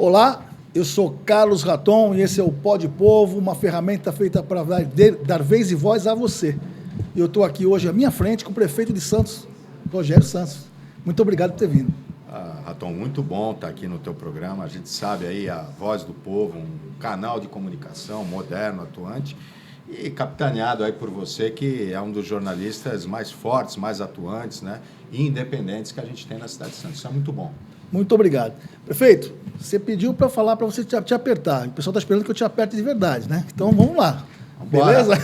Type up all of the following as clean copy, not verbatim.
Olá, eu sou Carlos Raton e esse é o Pod Povo, uma ferramenta feita para dar vez e voz a você. E eu estou aqui hoje à minha frente com o prefeito de Santos, Rogério Santos. Muito obrigado por ter vindo. Raton, muito bom estar aqui no teu programa. A gente sabe aí a Voz do Povo, um canal de comunicação moderno, atuante, e capitaneado aí por você, que é um dos jornalistas mais fortes, mais atuantes, né, e independentes que a gente tem na cidade de Santos. Isso é muito bom. Muito obrigado. Prefeito, você pediu para falar para você te apertar. O pessoal está esperando que eu te aperte de verdade, né? Então vamos lá. Vambora. Beleza?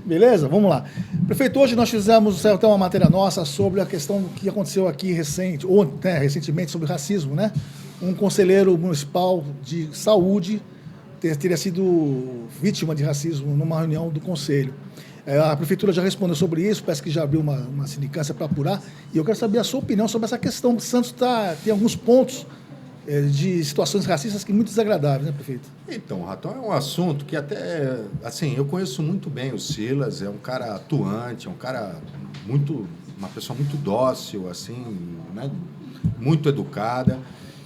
Beleza? Vamos lá. Prefeito, hoje nós fizemos até uma matéria nossa sobre a questão que aconteceu aqui recentemente sobre racismo, né? Um conselheiro municipal de saúde teria sido vítima de racismo numa reunião do conselho. A prefeitura já respondeu sobre isso, parece que já abriu uma sindicância para apurar, e eu quero saber a sua opinião sobre essa questão. O Santos tem alguns pontos de situações racistas que muito desagradáveis, né, prefeito? Então, Raton, é um assunto que até, assim, eu conheço muito bem o Silas, é um cara atuante, é um cara uma pessoa muito dócil, assim, né, muito educada,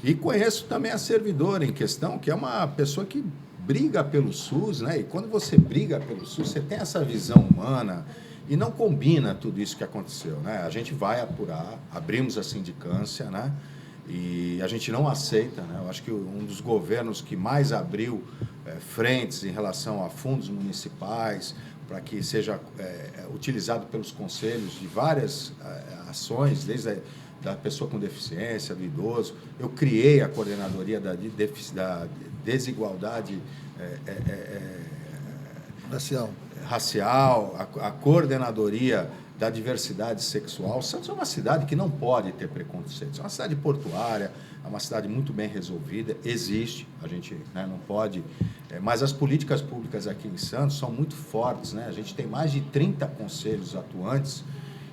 e conheço também a servidora em questão, que é uma pessoa que briga pelo SUS, né? E quando você briga pelo SUS, você tem essa visão humana e não combina tudo isso que aconteceu, né? A gente vai apurar, abrimos a sindicância, né? E a gente não aceita, né? Eu acho que um dos governos que mais abriu frentes em relação a fundos municipais para que seja utilizado pelos conselhos de várias ações, desde da pessoa com deficiência, do idoso. Eu criei a coordenadoria da desigualdade racial, a coordenadoria da diversidade sexual. Santos é uma cidade que não pode ter preconceitos. É uma cidade portuária, é uma cidade muito bem resolvida, existe, a gente, né, não pode... mas as políticas públicas aqui em Santos são muito fortes, né? A gente tem mais de 30 conselhos atuantes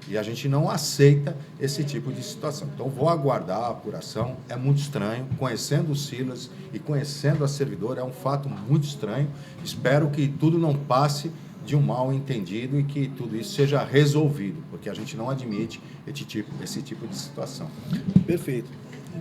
e a gente não aceita esse tipo de situação. Então, vou aguardar a apuração. É muito estranho. Conhecendo o Silas e conhecendo a servidora, é um fato muito estranho. Espero que tudo não passe de um mal entendido e que tudo isso seja resolvido, porque a gente não admite esse tipo de situação. Perfeito.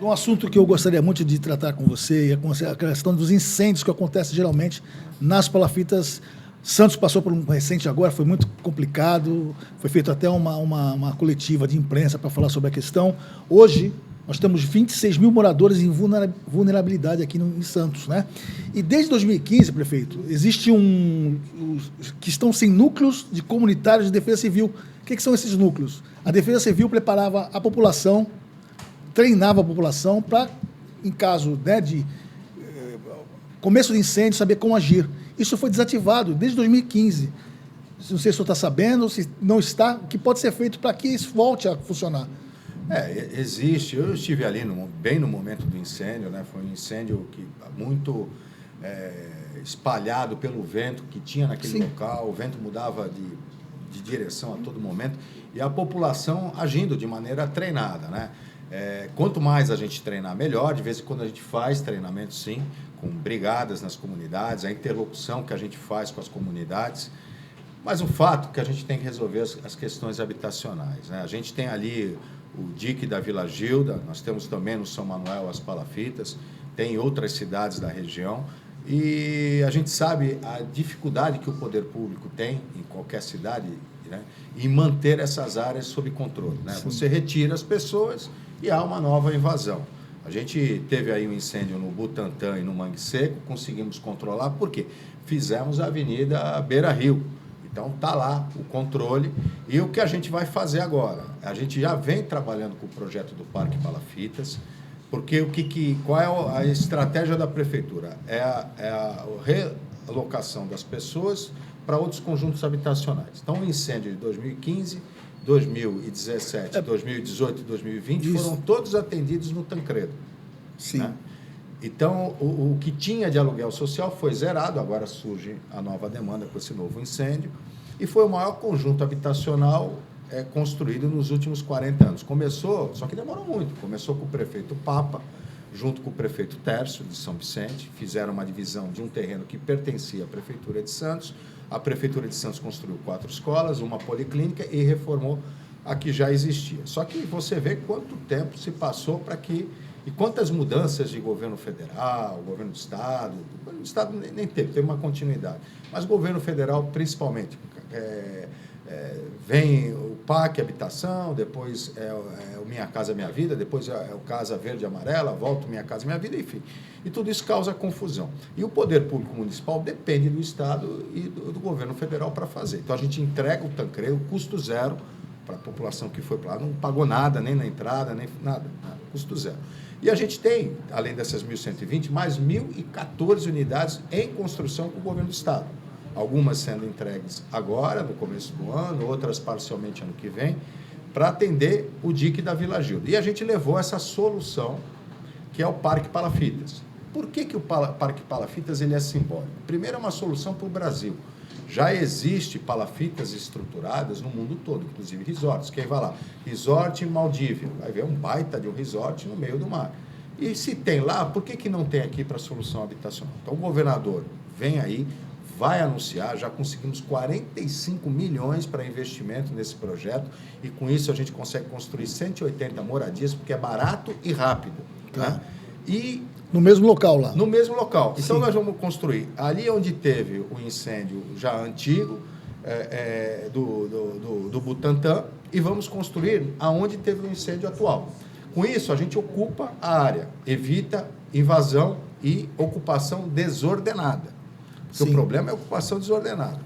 Um assunto que eu gostaria muito de tratar com você é a questão dos incêndios que acontecem geralmente nas palafitas. Santos passou por um recente agora, foi muito complicado, foi feita até uma coletiva de imprensa para falar sobre a questão. Hoje, nós temos 26 mil moradores em vulnerabilidade aqui em Santos, né? E desde 2015, prefeito, existe que estão sem núcleos de comunitários de defesa civil. O que são esses núcleos? A defesa civil preparava a população, treinava a população para, em caso, né, de começo de incêndio, saber como agir. Isso foi desativado desde 2015. Não sei se o senhor está sabendo, se não está, o que pode ser feito para que isso volte a funcionar? Existe. Eu estive ali bem no momento do incêndio, né? Foi um incêndio muito espalhado pelo vento que tinha naquele local. O vento mudava de direção a todo momento e a população agindo de maneira treinada, né? Quanto mais a gente treinar, melhor. De vez em quando a gente faz treinamento, sim, com brigadas nas comunidades, a interlocução que a gente faz com as comunidades. Mas o fato é que a gente tem que resolver as questões habitacionais, né? A gente tem ali o DIC da Vila Gilda, nós temos também no São Manuel as palafitas, tem outras cidades da região, e a gente sabe a dificuldade que o poder público tem em qualquer cidade, né, em manter essas áreas sob controle, né? Você retira as pessoas e há uma nova invasão. A gente teve aí um incêndio no Butantã e no Mangue Seco, conseguimos controlar, por quê? Fizemos a Avenida Beira Rio. Então, está lá o controle. E o que a gente vai fazer agora? A gente já vem trabalhando com o projeto do Parque Palafitas, porque qual é a estratégia da prefeitura? É a realocação das pessoas para outros conjuntos habitacionais. Então, o incêndio de 2015, 2017, 2018 e 2020 foram todos atendidos no Tancredo. Sim. Né? Então, o que tinha de aluguel social foi zerado, agora surge a nova demanda com esse novo incêndio, e foi o maior conjunto habitacional construído nos últimos 40 anos. Começou, só que demorou muito, começou com o prefeito Papa, junto com o prefeito Tércio, de São Vicente, fizeram uma divisão de um terreno que pertencia à Prefeitura de Santos. A Prefeitura de Santos construiu 4 escolas, uma policlínica e reformou a que já existia. Só que você vê quanto tempo se passou para que E quantas mudanças de governo federal, governo do Estado, o governo do Estado nem teve uma continuidade, mas o governo federal principalmente. Vem o PAC Habitação, depois o Minha Casa Minha Vida, depois é o Casa Verde e Amarela, volta o Minha Casa Minha Vida, enfim. E tudo isso causa confusão. E o poder público municipal depende do Estado e do governo federal para fazer. Então, a gente entrega o Tancredo, custo zero, para a população que foi para lá, não pagou nada, nem na entrada, nem nada, custo zero. E a gente tem, além dessas 1.120, mais 1.014 unidades em construção com o governo do Estado. Algumas sendo entregues agora, no começo do ano, outras parcialmente ano que vem, para atender o DIC da Vila Gilda. E a gente levou essa solução, que é o Parque Palafitas. Por que o Parque Palafitas ele é simbólico? Primeiro, é uma solução para o Brasil. Já existe palafitas estruturadas no mundo todo, inclusive resorts. Quem vai lá? Resort em Maldívia. Vai ver um baita de um resort no meio do mar. E se tem lá, por que não tem aqui para a solução habitacional? Então, o governador vem aí, vai anunciar, já conseguimos 45 milhões para investimento nesse projeto e com isso a gente consegue construir 180 moradias, porque é barato e rápido. Tá. Né? E no mesmo local lá? No mesmo local. Então, Sim. nós vamos construir ali onde teve o incêndio já antigo, do Butantã, e vamos construir aonde teve o incêndio atual. Com isso, a gente ocupa a área, evita invasão e ocupação desordenada. Porque o problema é a ocupação desordenada.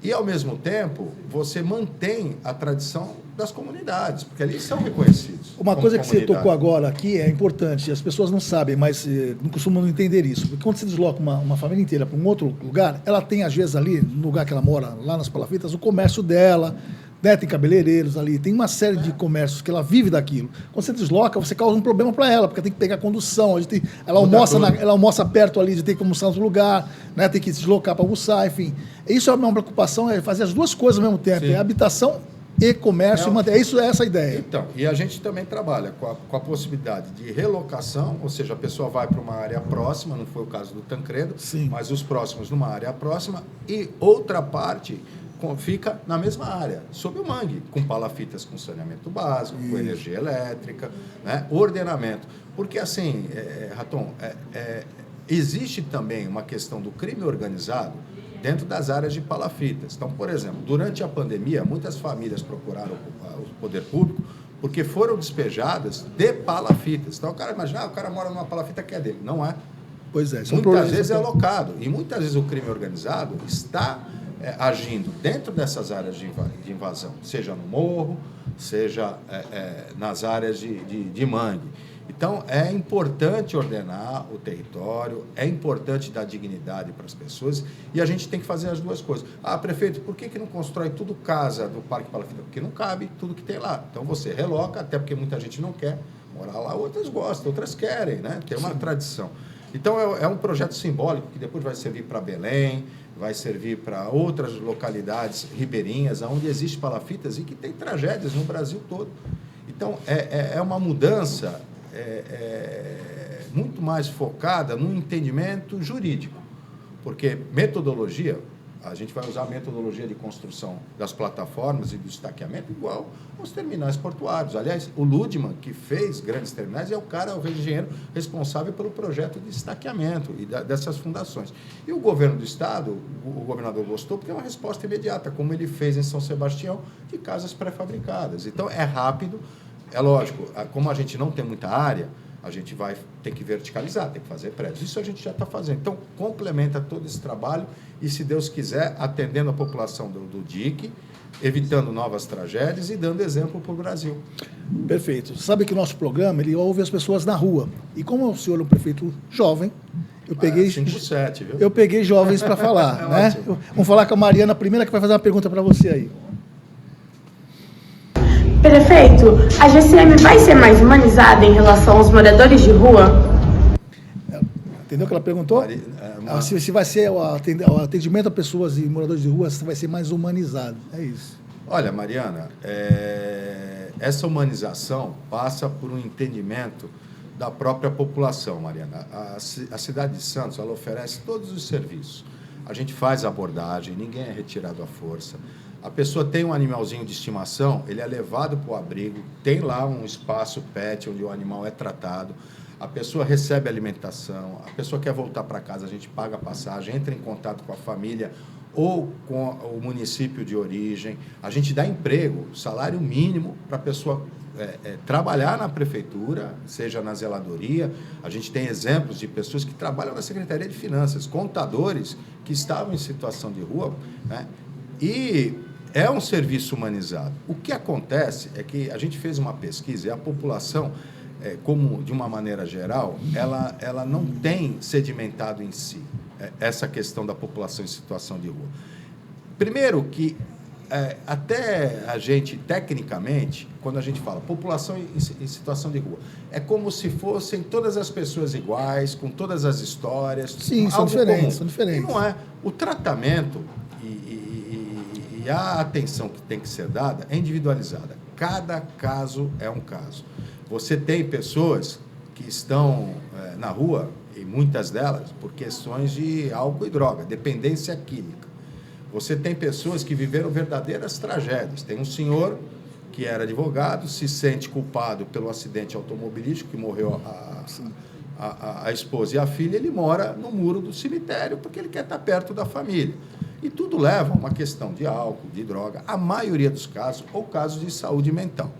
E, ao mesmo tempo, você mantém a tradição das comunidades, porque ali são reconhecidos. Uma coisa que você tocou agora aqui é importante, as pessoas não sabem, mas não costumam não entender isso. Porque quando você desloca uma família inteira para um outro lugar, ela tem, às vezes, ali, no lugar que ela mora, lá nas Palafitas, o comércio dela, né? Tem cabeleireiros ali, tem uma série de comércios que ela vive daquilo. Quando você desloca, você causa um problema para ela, porque tem que pegar condução, ela almoça perto ali, de ter que almoçar em outro lugar, né? Tem que se deslocar para almoçar, enfim. Isso é uma preocupação, é fazer as duas coisas ao mesmo tempo, é habitação e comércio, é essa a ideia. Então, e a gente também trabalha com a possibilidade de relocação, ou seja, a pessoa vai para uma área próxima, não foi o caso do Tancredo, Sim. mas os próximos numa área próxima, e outra parte fica na mesma área, sob o mangue, com palafitas com saneamento básico, com energia elétrica, né, ordenamento. Porque assim, Raton, existe também uma questão do crime organizado dentro das áreas de palafitas. Então, por exemplo, durante a pandemia, muitas famílias procuraram o poder público porque foram despejadas de palafitas. Então, o cara imagina, o cara mora numa palafita que é dele. Não é. Pois é. Muitas vezes é alocado. E muitas vezes o crime organizado está agindo dentro dessas áreas de invasão, seja no morro, seja nas áreas de mangue. Então, é importante ordenar o território, é importante dar dignidade para as pessoas e a gente tem que fazer as duas coisas. Ah, prefeito, por que não constrói tudo casa do Parque Palafita? Porque não cabe tudo que tem lá. Então, você reloca, até porque muita gente não quer morar lá, outras gostam, outras querem, né? Tem uma tradição. Então, é um projeto simbólico que depois vai servir para Belém, vai servir para outras localidades ribeirinhas, onde existem palafitas e que tem tragédias no Brasil todo. Então, é uma mudança muito mais focada no entendimento jurídico, porque metodologia, a gente vai usar a metodologia de construção das plataformas e do estaqueamento igual aos terminais portuários. Aliás, o Ludman, que fez grandes terminais, é o engenheiro responsável pelo projeto de estaqueamento e dessas fundações. E o governo do Estado, o governador gostou, porque é uma resposta imediata, como ele fez em São Sebastião, de casas pré-fabricadas. Então, é rápido. É lógico, como a gente não tem muita área, a gente vai ter que verticalizar, tem que fazer prédios. Isso a gente já está fazendo. Então, complementa todo esse trabalho e, se Deus quiser, atendendo a população do DIC, evitando novas tragédias e dando exemplo para o Brasil. Perfeito. Sabe que o nosso programa, ele ouve as pessoas na rua. E como o senhor é um prefeito jovem, eu peguei... 5-7, viu? Eu peguei jovens para falar, né? Vamos falar com a Mariana, a primeira que vai fazer uma pergunta para você aí. Prefeito, a GCM vai ser mais humanizada em relação aos moradores de rua? Entendeu o que ela perguntou? Se vai ser o atendimento a pessoas e moradores de rua, se vai ser mais humanizado. É isso. Olha, Mariana, essa humanização passa por um entendimento da própria população, Mariana. A cidade de Santos, ela oferece todos os serviços. A gente faz abordagem, ninguém é retirado à força. A pessoa tem um animalzinho de estimação, ele é levado para o abrigo, tem lá um espaço pet onde o animal é tratado. a pessoa recebe alimentação, a pessoa quer voltar para casa, a gente paga a passagem, entra em contato com a família ou com o município de origem, a gente dá emprego, salário mínimo para a pessoa trabalhar na prefeitura, seja na zeladoria. A gente tem exemplos de pessoas que trabalham na Secretaria de Finanças, contadores que estavam em situação de rua, né? E é um serviço humanizado. O que acontece é que a gente fez uma pesquisa e a população, como de uma maneira geral, ela não tem sedimentado em si essa questão da população em situação de rua. Primeiro que até a gente, tecnicamente, quando a gente fala população em situação de rua, é como se fossem todas as pessoas iguais, com todas as histórias. Sim, são diferentes, comum. são diferentes. E não é. O tratamento e a atenção que tem que ser dada é individualizada. Cada caso é um caso. Você tem pessoas que estão na rua, e muitas delas por questões de álcool e droga, dependência química. Você tem pessoas que viveram verdadeiras tragédias. Tem um senhor que era advogado, se sente culpado pelo acidente automobilístico, que morreu a esposa e a filha, ele mora no muro do cemitério porque ele quer estar perto da família. E tudo leva a uma questão de álcool, de droga, a maioria dos casos, ou casos de saúde mental.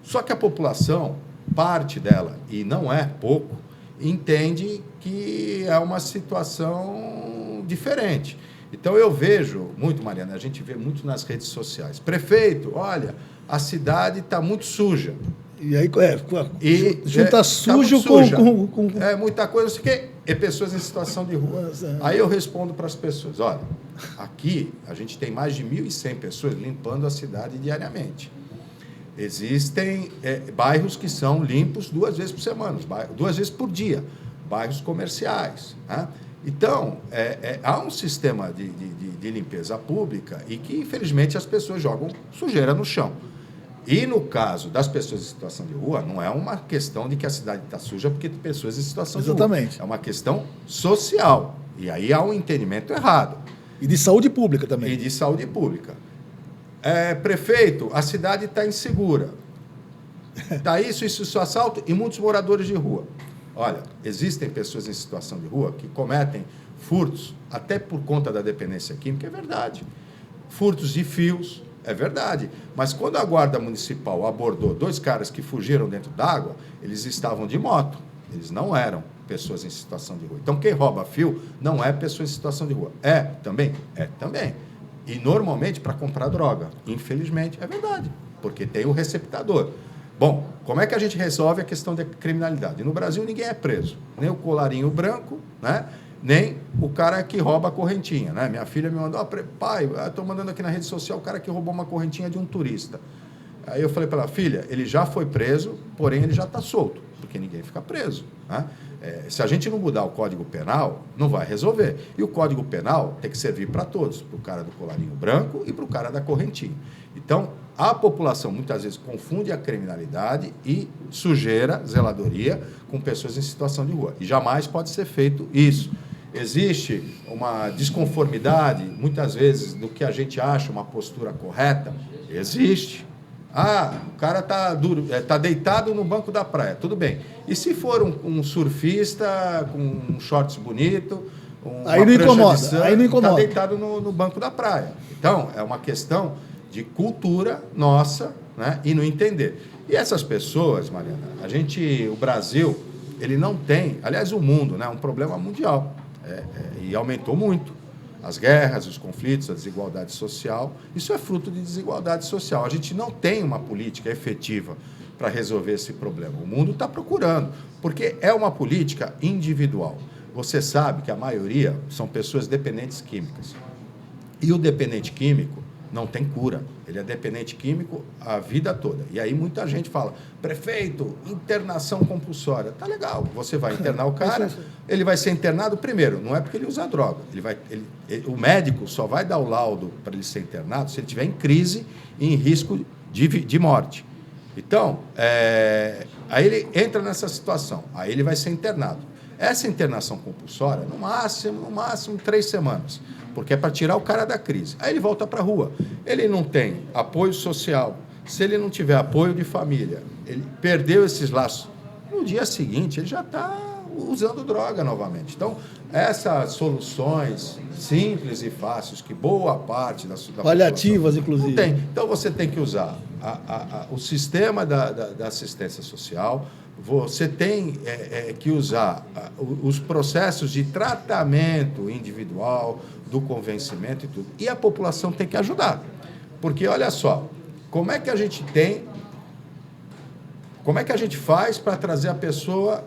Só que a população, parte dela, e não é pouco, entende que é uma situação diferente. Então, eu vejo muito, Mariana, a gente vê muito nas redes sociais. Prefeito, olha, a cidade está muito suja. E aí, junta sujo tá suja. com... É muita coisa, não sei o quê, e pessoas em situação de rua. Aí eu respondo para as pessoas, olha, aqui a gente tem mais de 1.100 pessoas limpando a cidade diariamente. Existem bairros que são limpos 2 vezes por semana, 2 vezes por dia, bairros comerciais, né? Então, há um sistema de limpeza pública e que, infelizmente, as pessoas jogam sujeira no chão. E, no caso das pessoas em situação de rua, não é uma questão de que a cidade está suja porque tem pessoas em situação de rua. Exatamente. É uma questão social. E aí há um entendimento errado. E de saúde pública também. E de saúde pública. Prefeito, a cidade está insegura. Está isso, assalto e muitos moradores de rua. Olha, existem pessoas em situação de rua que cometem furtos, até por conta da dependência química, é verdade. Furtos de fios, é verdade. Mas quando a Guarda Municipal abordou 2 caras que fugiram dentro d'água, eles estavam de moto. Eles não eram pessoas em situação de rua. Então, quem rouba fio não é pessoa em situação de rua. É também? É também. E, normalmente, para comprar droga. Infelizmente, é verdade. Porque tem o receptador. Bom, como é que a gente resolve a questão da criminalidade? No Brasil, ninguém é preso. Nem o colarinho branco, né? Nem o cara que rouba a correntinha, né? Minha filha me mandou, pai, estou mandando aqui na rede social o cara que roubou uma correntinha de um turista. Aí eu falei para ela, filha, ele já foi preso, porém ele já está solto, porque ninguém fica preso, né? Se a gente não mudar o Código Penal, não vai resolver. E o Código Penal tem que servir para todos, para o cara do colarinho branco e para o cara da correntinha. Então, a população muitas vezes confunde a criminalidade e sujeira, zeladoria, com pessoas em situação de rua. E jamais pode ser feito isso. Existe uma desconformidade, muitas vezes, do que a gente acha uma postura correta? Existe. O cara está deitado no banco da praia, tudo bem. E se for um surfista com um shorts bonito, aí não incomoda, está deitado no banco da praia. Então, é uma questão de cultura nossa, né? E não entender. E essas pessoas, Mariana, o Brasil, ele não tem, aliás, o mundo, né? Um problema mundial. E aumentou muito. As guerras, os conflitos, a desigualdade social, isso é fruto de desigualdade social. A gente não tem uma política efetiva para resolver esse problema. O mundo está procurando, porque é uma política individual. Você sabe que a maioria são pessoas dependentes químicas. E o dependente químico não tem cura. Ele é dependente químico a vida toda. E aí muita gente fala, prefeito, internação compulsória. Tá legal, você vai internar o cara, ele vai ser internado primeiro, não é porque ele usa droga. O médico só vai dar o laudo para ele ser internado se ele estiver em crise e em risco de morte. Então, aí ele entra nessa situação, aí ele vai ser internado. Essa internação compulsória, no máximo 3 semanas, porque é para tirar o cara da crise. Aí ele volta para a rua. Ele não tem apoio social. Se ele não tiver apoio de família, ele perdeu esses laços no dia seguinte ele já está usando droga novamente. Então, essas soluções simples e fáceis, que boa parte da paliativas, inclusive. Não tem. Então, você tem que usar o sistema da assistência social, você tem que usar os processos de tratamento individual, do convencimento e tudo. E a população tem que ajudar. Porque, olha só, como é que a gente faz para trazer a pessoa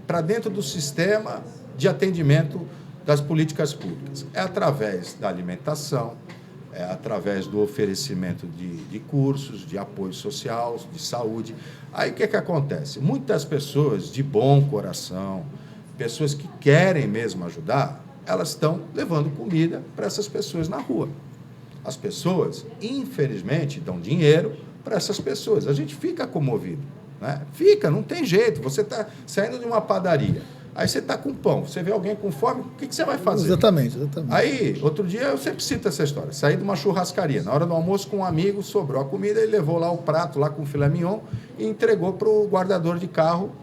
para dentro do sistema de atendimento das políticas públicas? É através da alimentação, é através do oferecimento de cursos, de apoio social, de saúde. Aí o que acontece? Muitas pessoas de bom coração, pessoas que querem mesmo ajudar, elas estão levando comida para essas pessoas na rua. As pessoas, infelizmente, dão dinheiro para essas pessoas. A gente fica comovido, né? Fica, não tem jeito. Você está saindo de uma padaria, aí você está com pão, você vê alguém com fome, o que você vai fazer? Exatamente. Aí, outro dia, eu sempre cito essa história, saí de uma churrascaria, na hora do almoço com um amigo, sobrou a comida, ele levou lá o prato, lá com filé mignon, e entregou para o guardador de carro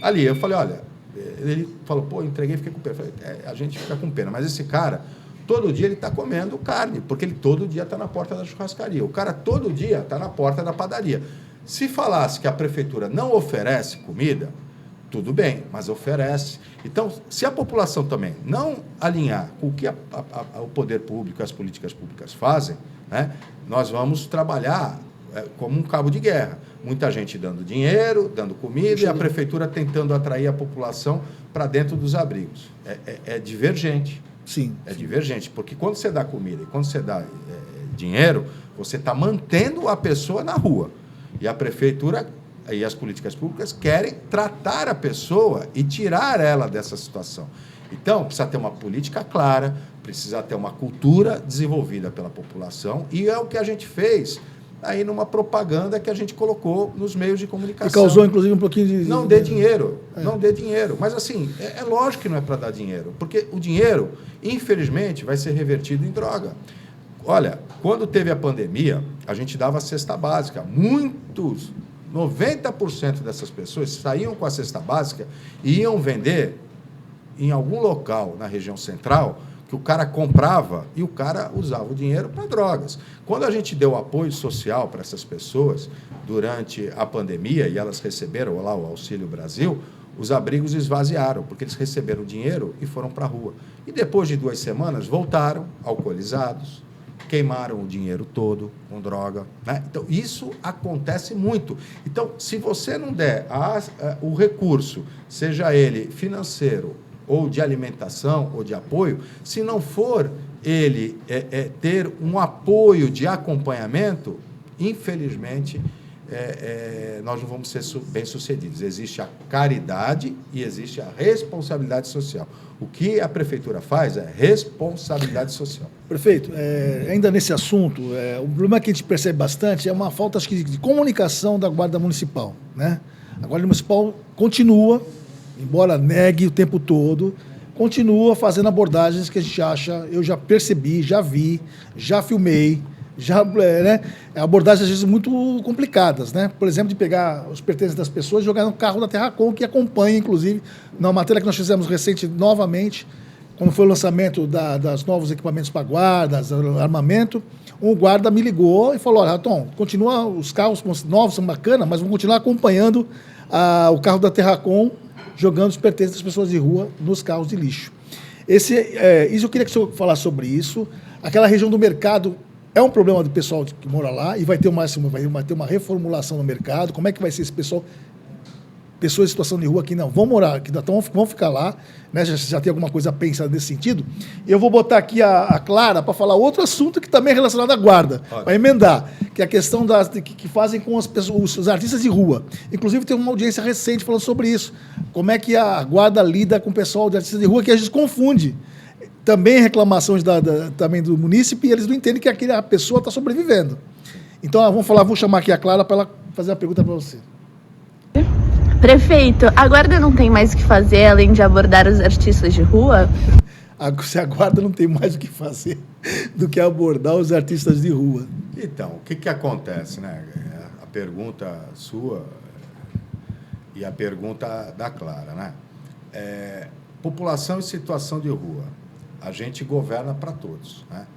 ali. Eu falei, olha, ele falou, pô, entreguei, fiquei com pena. Eu falei, a gente fica com pena, mas esse cara, todo dia ele está comendo carne, porque ele todo dia está na porta da churrascaria. O cara todo dia está na porta da padaria. Se falasse que a prefeitura não oferece comida, tudo bem, mas oferece. Então, se a população também não alinhar com o que o poder público, as políticas públicas fazem, né, nós vamos trabalhar como um cabo de guerra. Muita gente dando dinheiro, dando comida, e a prefeitura tentando atrair a população para dentro dos abrigos. É divergente. Sim. É divergente, porque quando você dá comida e quando você dá dinheiro, você está mantendo a pessoa na rua. E a prefeitura e as políticas públicas querem tratar a pessoa e tirar ela dessa situação. Então, precisa ter uma política clara, precisa ter uma cultura desenvolvida pela população, e é o que a gente fez aí numa propaganda que a gente colocou nos meios de comunicação. E causou, inclusive, um pouquinho de... Não dê dinheiro, não dê dinheiro. Mas, assim, é lógico que não é para dar dinheiro, porque o dinheiro, infelizmente, vai ser revertido em droga. Olha, quando teve a pandemia, a gente dava a cesta básica. 90% dessas pessoas saíam com a cesta básica e iam vender em algum local na região central, que o cara comprava e o cara usava o dinheiro para drogas. Quando a gente deu apoio social para essas pessoas durante a pandemia e elas receberam lá o Auxílio Brasil, os abrigos esvaziaram, porque eles receberam dinheiro e foram para a rua. E depois de 2 semanas, voltaram alcoolizados, queimaram o dinheiro todo com droga, né? Então, isso acontece muito. Então, se você não der o recurso, seja ele financeiro, ou de alimentação, ou de apoio, se não for ele ter um apoio de acompanhamento, infelizmente, nós não vamos ser bem-sucedidos. Existe a caridade e existe a responsabilidade social. O que a prefeitura faz é responsabilidade social. Prefeito, ainda nesse assunto, o problema que a gente percebe bastante é uma falta, acho que, de comunicação da Guarda Municipal, né? A Guarda Municipal continua, embora negue o tempo todo, continua fazendo abordagens que a gente acha, eu já percebi, já vi, já filmei, né? Abordagens às vezes muito complicadas, né? Por exemplo, de pegar os pertences das pessoas e jogar no carro da Terracom, que acompanha, inclusive, na matéria que nós fizemos recente novamente, quando foi o lançamento dos novos equipamentos para guardas, armamento, um guarda me ligou e falou, olha, Tom, continua, os carros novos são bacanas, mas vamos continuar acompanhando o carro da Terracom, jogando os pertences das pessoas de rua nos carros de lixo. Isso eu queria que o senhor falasse sobre isso. Aquela região do mercado é um problema do pessoal que mora lá e vai ter uma reformulação no mercado. Como é que vai ser esse pessoal? Pessoas em situação de rua que não vão morar, que vão ficar lá, né? Já tem alguma coisa pensada nesse sentido. E eu vou botar aqui a Clara para falar outro assunto que também é relacionado à guarda, para emendar, que é a questão que fazem com as pessoas, os artistas de rua. Inclusive, tem uma audiência recente falando sobre isso. Como é que a guarda lida com o pessoal de artistas de rua, que a gente confunde. Também reclamações também do munícipe, e eles não entendem que a pessoa está sobrevivendo. Então, vou chamar aqui a Clara para ela fazer uma pergunta para você. Prefeito, a guarda não tem mais o que fazer além de abordar os artistas de rua? Se a guarda não tem mais o que fazer do que abordar os artistas de rua. Então, o que acontece, né? A pergunta sua e a pergunta da Clara, né? População em situação de rua. A gente governa para todos, né?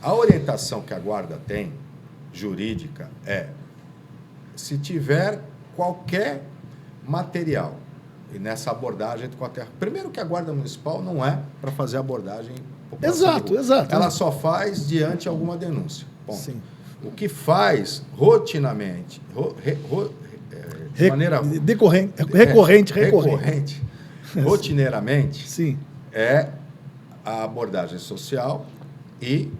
A orientação que a Guarda tem, jurídica, se tiver qualquer material, e nessa abordagem com a terra... Primeiro que a Guarda Municipal não é para fazer abordagem população de rua. Exato. Ela só faz diante de alguma denúncia. Ponto. Sim. O que faz rotineiramente, de maneira recorrente, rotineiramente, sim, é a abordagem social e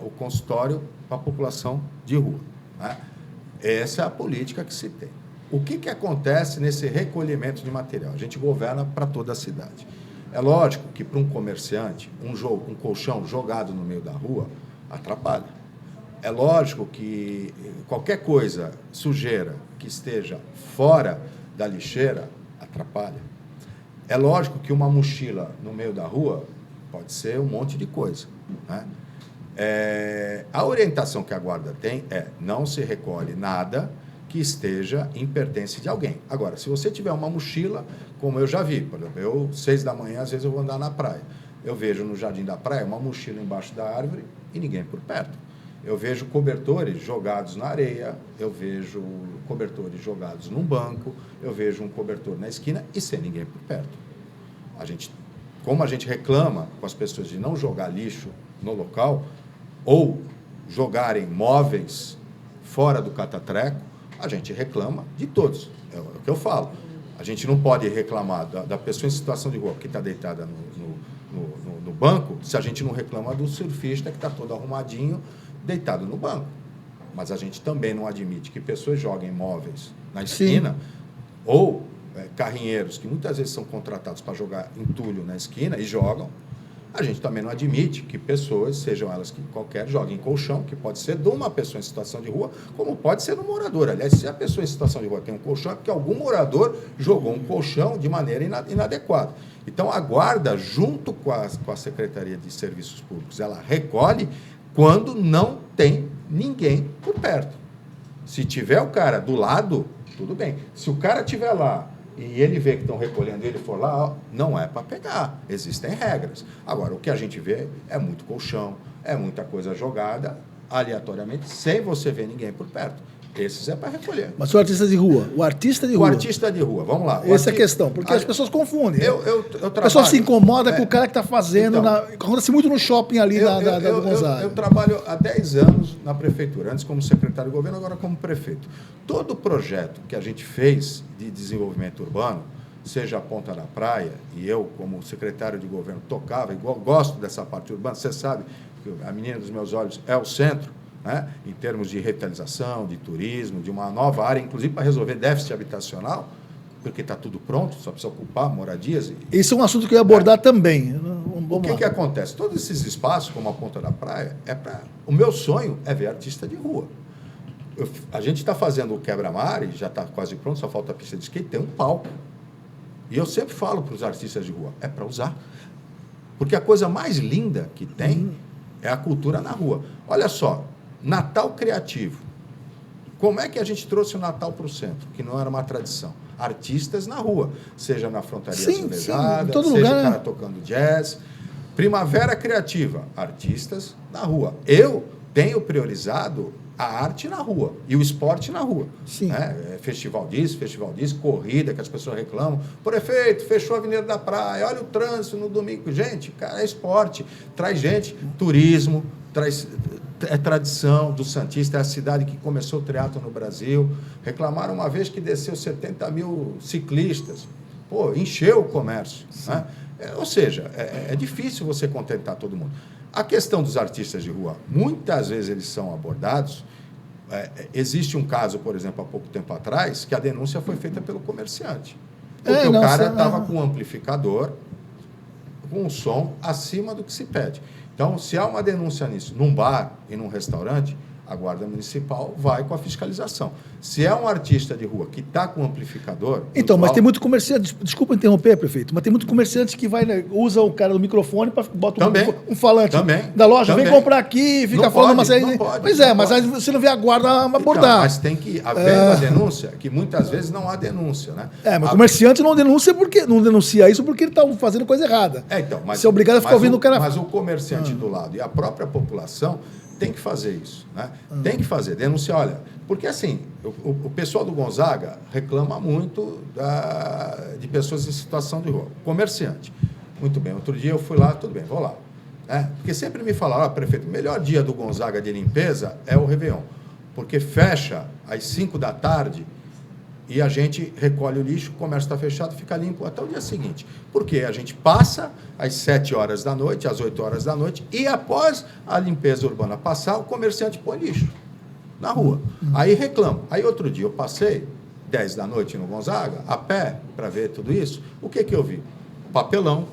o consultório para a população de rua, né? Essa é a política que se tem. O que acontece nesse recolhimento de material? A gente governa para toda a cidade. É lógico que para um comerciante, um colchão jogado no meio da rua atrapalha. É lógico que qualquer coisa, sujeira, que esteja fora da lixeira, atrapalha. É lógico que uma mochila no meio da rua pode ser um monte de coisa, né? A orientação que a Guarda tem não se recolhe nada que esteja em pertence de alguém. Agora, se você tiver uma mochila, como eu já vi, por exemplo, 6 da manhã, às vezes eu vou andar na praia. Eu vejo no jardim da praia uma mochila embaixo da árvore e ninguém por perto. Eu vejo cobertores jogados na areia, eu vejo cobertores jogados num banco, eu vejo um cobertor na esquina e sem ninguém por perto. Como a gente reclama com as pessoas de não jogar lixo no local ou jogarem móveis fora do catatreco, a gente reclama de todos. É o que eu falo. A gente não pode reclamar da pessoa em situação de rua que está deitada no banco, se a gente não reclama do surfista que está todo arrumadinho, deitado no banco. Mas a gente também não admite que pessoas joguem móveis na esquina, sim, ou carrinheiros que muitas vezes são contratados para jogar entulho na esquina e jogam. A gente também não admite que pessoas, sejam elas que qualquer, joguem colchão, que pode ser de uma pessoa em situação de rua, como pode ser um morador. Aliás, se a pessoa em situação de rua tem um colchão, é porque algum morador jogou um colchão de maneira inadequada. Então, a Guarda, junto com a Secretaria de Serviços Públicos, ela recolhe quando não tem ninguém por perto. Se tiver o cara do lado, tudo bem. Se o cara estiver lá e ele vê que estão recolhendo e ele for lá, não é para pegar. Existem regras. Agora, o que a gente vê é muito colchão, é muita coisa jogada aleatoriamente, sem você ver ninguém por perto. Esses é para recolher. Mas o artista de rua, o artista de rua, vamos lá. Essa é a questão, porque as pessoas confundem. A pessoa se incomoda com o cara que está fazendo. Então, acontece muito no shopping ali do Gonzaga. Eu trabalho há 10 anos na prefeitura, antes como secretário de governo, agora como prefeito. Todo projeto que a gente fez de desenvolvimento urbano, seja a Ponta da Praia, e eu, como secretário de governo, tocava, igual gosto dessa parte urbana, você sabe que a menina dos meus olhos é o centro, né? Em termos de revitalização, de turismo, de uma nova área, inclusive para resolver déficit habitacional, porque está tudo pronto, só precisa ocupar moradias. Esse é um assunto que eu ia abordar também. O que acontece? Todos esses espaços, como a Ponta da Praia, o meu sonho é ver artista de rua. A gente está fazendo o quebra-mar, e já está quase pronto, só falta a pista de skate, tem um palco. E eu sempre falo para os artistas de rua, é para usar. Porque a coisa mais linda que tem é a cultura na rua. Olha só, Natal criativo. Como é que a gente trouxe o Natal para o centro, que não era uma tradição? Artistas na rua, seja na Frontaria Solejada, seja lugar, o cara tocando jazz. Primavera criativa, artistas na rua. Eu tenho priorizado a arte na rua e o esporte na rua. Sim. Né? Festival disso, corrida, que as pessoas reclamam. Prefeito, fechou a Avenida da Praia, olha o trânsito no domingo. Gente, cara, é esporte, traz gente, turismo, é tradição do Santista, é a cidade que começou o triatlo no Brasil. Reclamaram uma vez que desceu 70 mil ciclistas. Pô, encheu o comércio. Né? Ou seja, é difícil você contentar todo mundo. A questão dos artistas de rua, muitas vezes eles são abordados. Existe um caso, por exemplo, há pouco tempo atrás, que a denúncia foi feita pelo comerciante. Porque o cara estava com um amplificador, com um som acima do que se pede. Então, se há uma denúncia nisso, num bar e num restaurante, A Guarda Municipal vai com a fiscalização. Se é um artista de rua que está com amplificador... Então, mas tem muito comerciante, desculpa interromper, prefeito, mas tem muito comerciante que vai, né, usa o cara do microfone para botar um falante da loja, vem comprar aqui, fica não falando pode, uma série de... Pois é, mas aí você não vê a guarda abordar. Então, mas tem que haver uma denúncia, que muitas vezes não há denúncia, né? Mas o comerciante não denuncia isso porque ele está fazendo coisa errada. Então, mas, você é obrigado a ficar ouvindo o cara... Mas o comerciante do lado e a própria população tem que fazer isso, né? Tem que fazer, denunciar, olha, porque assim, o pessoal do Gonzaga reclama muito de pessoas em situação de rua. Comerciante, muito bem, outro dia eu fui lá, tudo bem, vou lá. Porque sempre me falaram, prefeito, o melhor dia do Gonzaga de limpeza é o Réveillon, porque fecha às 5 da tarde e a gente recolhe o lixo, o comércio está fechado, fica limpo até o dia seguinte. Porque a gente passa às 7 horas da noite, às 8 horas da noite, e após a limpeza urbana passar, o comerciante põe lixo na rua. Aí reclama. Aí outro dia eu passei, 10 da noite no Gonzaga, a pé, para ver tudo isso. O que eu vi? Papelão.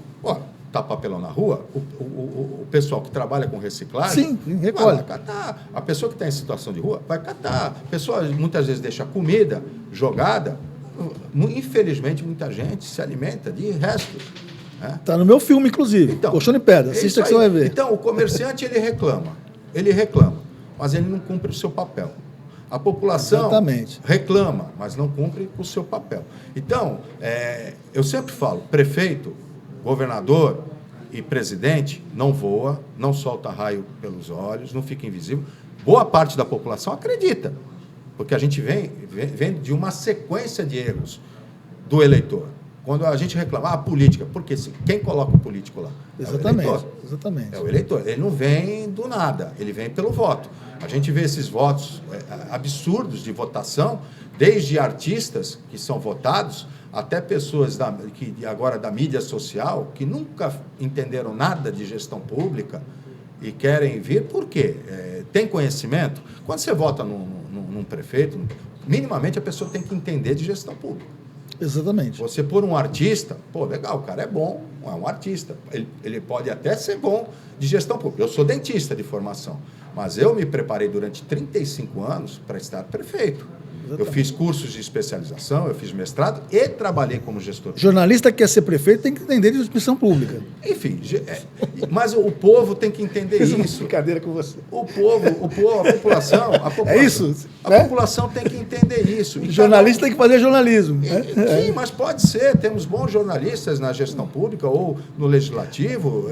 Tá papelão na rua, o pessoal que trabalha com reciclagem... Sim, recolhe. Vai catar. A pessoa que está em situação de rua vai catar. A pessoa muitas vezes deixa comida jogada. Infelizmente, muita gente se alimenta de restos. Está no meu filme, inclusive. Então, Colchão de Pedra. Assista que você vai ver. Então, o comerciante, ele reclama, mas ele não cumpre o seu papel. A população reclama, mas não cumpre o seu papel. Então, eu sempre falo, prefeito, governador e presidente não voa, não solta raio pelos olhos, não fica invisível. Boa parte da população acredita, porque a gente vem de uma sequência de erros do eleitor. Quando a gente reclama, a política, porque quem coloca o político lá? Exatamente. É o eleitor. Ele não vem do nada, ele vem pelo voto. A gente vê esses votos absurdos de votação, desde artistas que são votados, até pessoas agora da mídia social, que nunca entenderam nada de gestão pública e querem vir, por quê? Tem conhecimento? Quando você vota num prefeito, minimamente a pessoa tem que entender de gestão pública. Exatamente. Você pôr um artista, legal, o cara é bom, é um artista. Ele pode até ser bom de gestão pública. Eu sou dentista de formação, mas eu me preparei durante 35 anos para estar prefeito. Eu fiz cursos de especialização, eu fiz mestrado e trabalhei como gestor. Jornalista que quer ser prefeito tem que entender de instituição pública. Enfim, mas o povo tem que entender isso. Uma brincadeira com você. O povo, a população... É isso? A população tem que entender isso. O jornalista tem que fazer jornalismo. Sim, mas pode ser. Temos bons jornalistas na gestão pública ou no legislativo.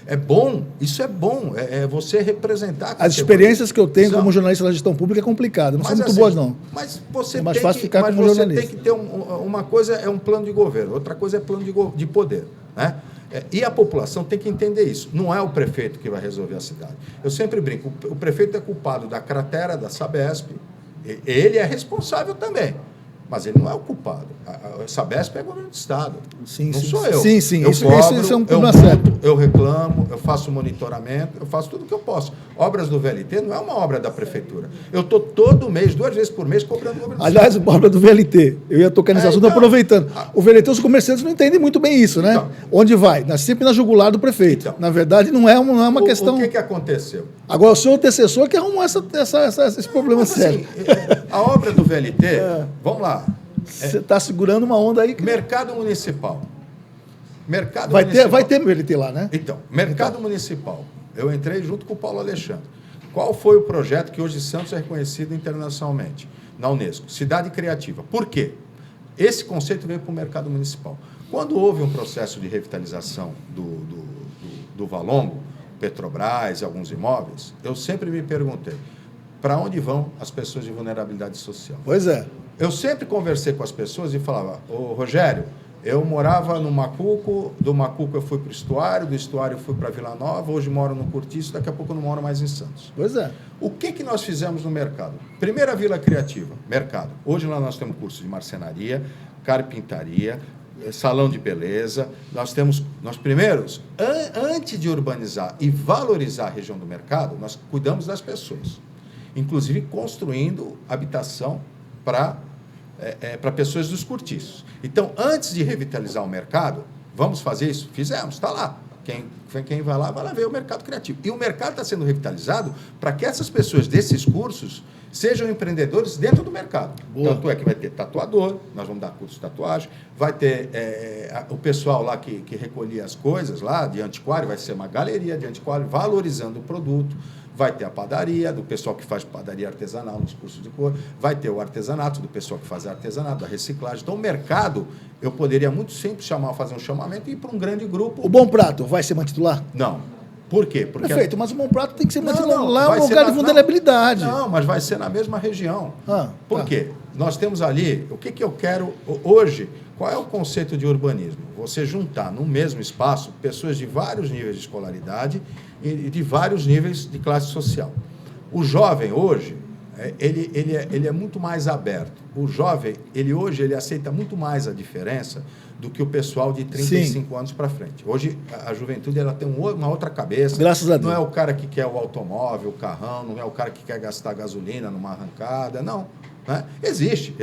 É bom, isso é bom. É você representar... As experiências que eu tenho como jornalista na gestão pública é complicado. Não são muito boas, não. Mas você, mais fácil ficar como jornalista. Tem que ter uma coisa é um plano de governo, outra coisa é plano de poder, né? E a população tem que entender isso. Não é o prefeito que vai resolver a cidade. Eu sempre brinco, o prefeito é culpado da cratera da Sabesp, ele é responsável também, mas ele não é o culpado. A Sabesp é governo do Estado, não sou eu. Sim. Eu isso cobro, é um problema sério. Eu reclamo, eu faço monitoramento, eu faço tudo o que eu posso. Obras do VLT não é uma obra da prefeitura. Eu estou todo mês, 2 vezes por mês, cobrando o governo do Estado. Aliás, a obra do VLT, eu ia tocar nesse assunto aproveitando. O VLT, os comerciantes não entendem muito bem isso, né? Então, onde vai? Sempre na jugular do prefeito. Na verdade, não é uma questão... O que aconteceu? Agora, o seu antecessor que arrumou esse problema sério. A obra do VLT, vamos lá. Você está segurando uma onda aí. Mercado municipal. Vai ter VLT lá, né? Então, mercado municipal. Eu entrei junto com o Paulo Alexandre. Qual foi o projeto que hoje Santos é reconhecido internacionalmente? Na Unesco. Cidade Criativa. Por quê? Esse conceito veio para o mercado municipal. Quando houve um processo de revitalização do Valongo, Petrobras e alguns imóveis, eu sempre me perguntei, para onde vão as pessoas de vulnerabilidade social? Pois é. Eu sempre conversei com as pessoas e falava, Rogério, eu morava no Macuco, do Macuco eu fui para o Estuário, do Estuário eu fui para Vila Nova, hoje moro no Cortiço, daqui a pouco eu não moro mais em Santos. Pois é. O que nós fizemos no mercado? Primeira Vila Criativa, mercado. Hoje lá nós temos curso de marcenaria, carpintaria, salão de beleza. Nós primeiros, antes de urbanizar e valorizar a região do mercado, nós cuidamos das pessoas. Inclusive construindo habitação para pessoas dos cortiços. Então, antes de revitalizar o mercado, vamos fazer isso? Fizemos, está lá. Quem vai lá ver o mercado criativo. E o mercado está sendo revitalizado para que essas pessoas desses cursos sejam empreendedores dentro do mercado. Boa. Tanto é que vai ter tatuador, nós vamos dar curso de tatuagem, vai ter o pessoal lá que recolhia as coisas lá de antiquário, vai ser uma galeria de antiquário valorizando o produto, vai ter a padaria, do pessoal que faz padaria artesanal nos cursos de cor, vai ter o artesanato, do pessoal que faz artesanato, da reciclagem. Então, o mercado, eu poderia muito simples fazer um chamamento e ir para um grande grupo. O Bom Prato vai ser mantido lá? Não. Por quê? Porque Perfeito, mas o Bom Prato tem que ser mantido lá, vai um ser lugar de vulnerabilidade. Não, mas vai ser na mesma região. Por Tá. quê? Nós temos ali, o que eu quero hoje, qual é o conceito de urbanismo? Você juntar no mesmo espaço pessoas de vários níveis de escolaridade e de vários níveis de classe social. O jovem hoje, ele é muito mais aberto. O jovem, hoje, ele aceita muito mais a diferença do que o pessoal de 35 anos para frente. Hoje, a juventude ela tem uma outra cabeça. Graças a Deus. Não é o cara que quer o automóvel, o carrão, não é o cara que quer gastar gasolina numa arrancada, não. Né? Existe.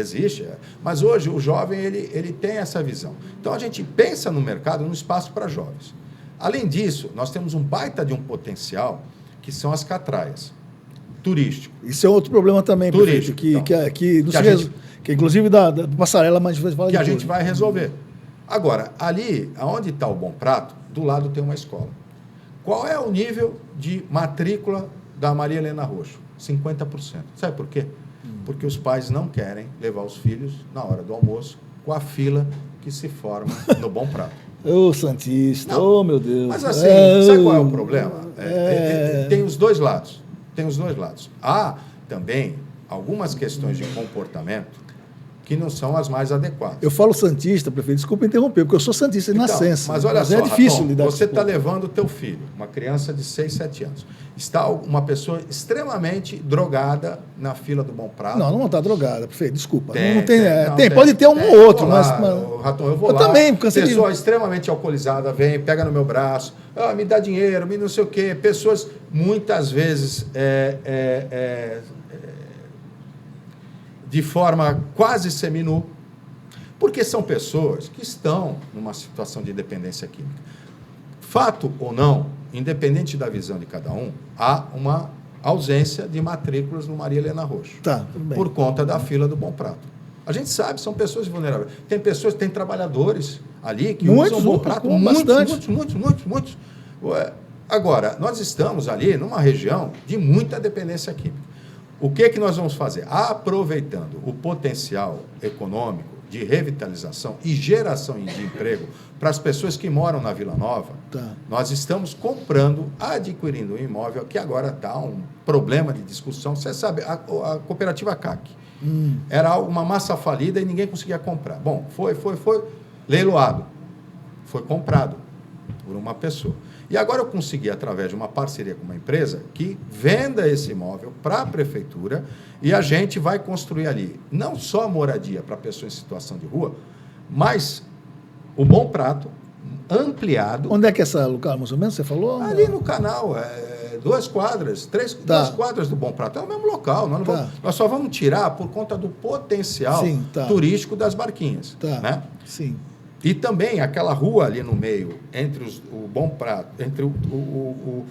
Mas hoje o jovem ele tem essa visão. Então, a gente pensa no mercado, no espaço para jovens. Além disso, nós temos um baita de um potencial, que são as catraias. Turístico. Isso é outro problema também, Turístico, prefeito, que inclusive da passarela, mas fala que a gente vai resolver. Agora, ali, onde está o Bom Prato, do lado tem uma escola. Qual é o nível de matrícula da Maria Helena Roxo? 50%. Sabe por quê? Porque os pais não querem levar os filhos na hora do almoço com a fila que se forma no Bom Prato. Santista, meu Deus. Mas assim, sabe qual é o problema? Tem os dois lados. Há também algumas questões de comportamento que não são as mais adequadas. Eu falo santista, prefeito, desculpa interromper, porque eu sou santista de nascença. Mas olha só, é difícil Raton, lidar com você isso. está levando o teu filho, uma criança de 6, 7 anos. Está uma pessoa extremamente drogada na fila do Bom Prato. Não está drogada, prefeito, desculpa. Tem, pode ter um ou outro, mas... Raton, eu vou lá. Também, cansei pessoa extremamente alcoolizada vem, pega no meu braço, me dá dinheiro, me não sei o quê. Pessoas, muitas vezes, de forma quase seminu, porque são pessoas que estão numa situação de dependência química. Fato ou não, independente da visão de cada um, há uma ausência de matrículas no Maria Helena Roxo. Tá, tudo bem. Por conta da fila do Bom Prato. A gente sabe, são pessoas vulneráveis. Tem trabalhadores ali que usam o Bom Prato, muitos. Agora, nós estamos ali numa região de muita dependência química. O que nós vamos fazer? Aproveitando o potencial econômico de revitalização e geração de emprego para as pessoas que moram na Vila Nova, nós estamos adquirindo um imóvel que agora está um problema de discussão. Você sabe, a cooperativa CAC era uma massa falida e ninguém conseguia comprar. Bom, foi leiloado, foi comprado por uma pessoa. E agora eu consegui, através de uma parceria com uma empresa, que venda esse imóvel para a prefeitura e a gente vai construir ali não só moradia para pessoas em situação de rua, mas o Bom Prato ampliado. Onde é que é essa local, mais ou menos, você falou? Ali no canal, 2 quadras, 2 quadras do Bom Prato. É o mesmo local. Nós só vamos tirar por conta do potencial turístico das barquinhas. Né? Sim. E também aquela rua ali no meio, entre o Bom Prato, entre o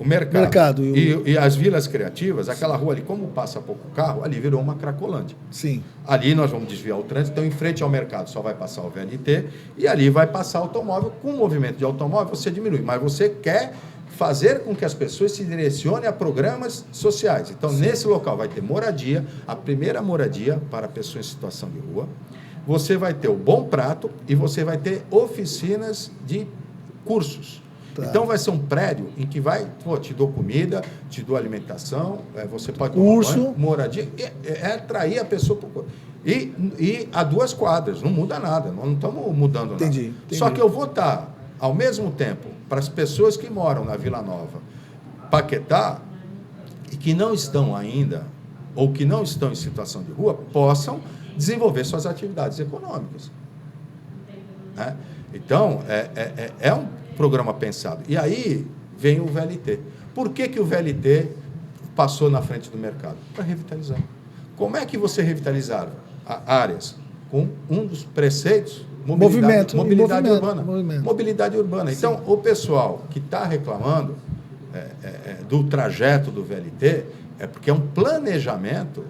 mercado e as vilas criativas, aquela rua ali, como passa pouco carro, ali virou uma Cracolândia. Sim. Ali nós vamos desviar o trânsito, então em frente ao mercado só vai passar o VLT e ali vai passar automóvel. Com o movimento de automóvel você diminui, mas você quer fazer com que as pessoas se direcionem a programas sociais. Então, nesse local vai ter moradia, a primeira moradia para pessoas em situação de rua. Você vai ter o Bom Prato e você vai ter oficinas de cursos. Então, vai ser um prédio em que te dou comida, te dou alimentação, você pode tomar banho, moradia, atrair a pessoa para o curso. E a 2 quadras, não muda nada, nós não estamos mudando nada. Entendi. Só que eu vou estar, ao mesmo tempo, para as pessoas que moram na Vila Nova, Paquetá, e que não estão ainda, ou que não estão em situação de rua, possam desenvolver suas atividades econômicas. Né? Então, é um programa pensado. E aí vem o VLT. Por que o VLT passou na frente do mercado? Para revitalizar. Como é que você revitalizava áreas? Com um dos preceitos Movimento urbana. movimento. Mobilidade urbana. Sim. Então, o pessoal que está reclamando do trajeto do VLT é porque é um planejamento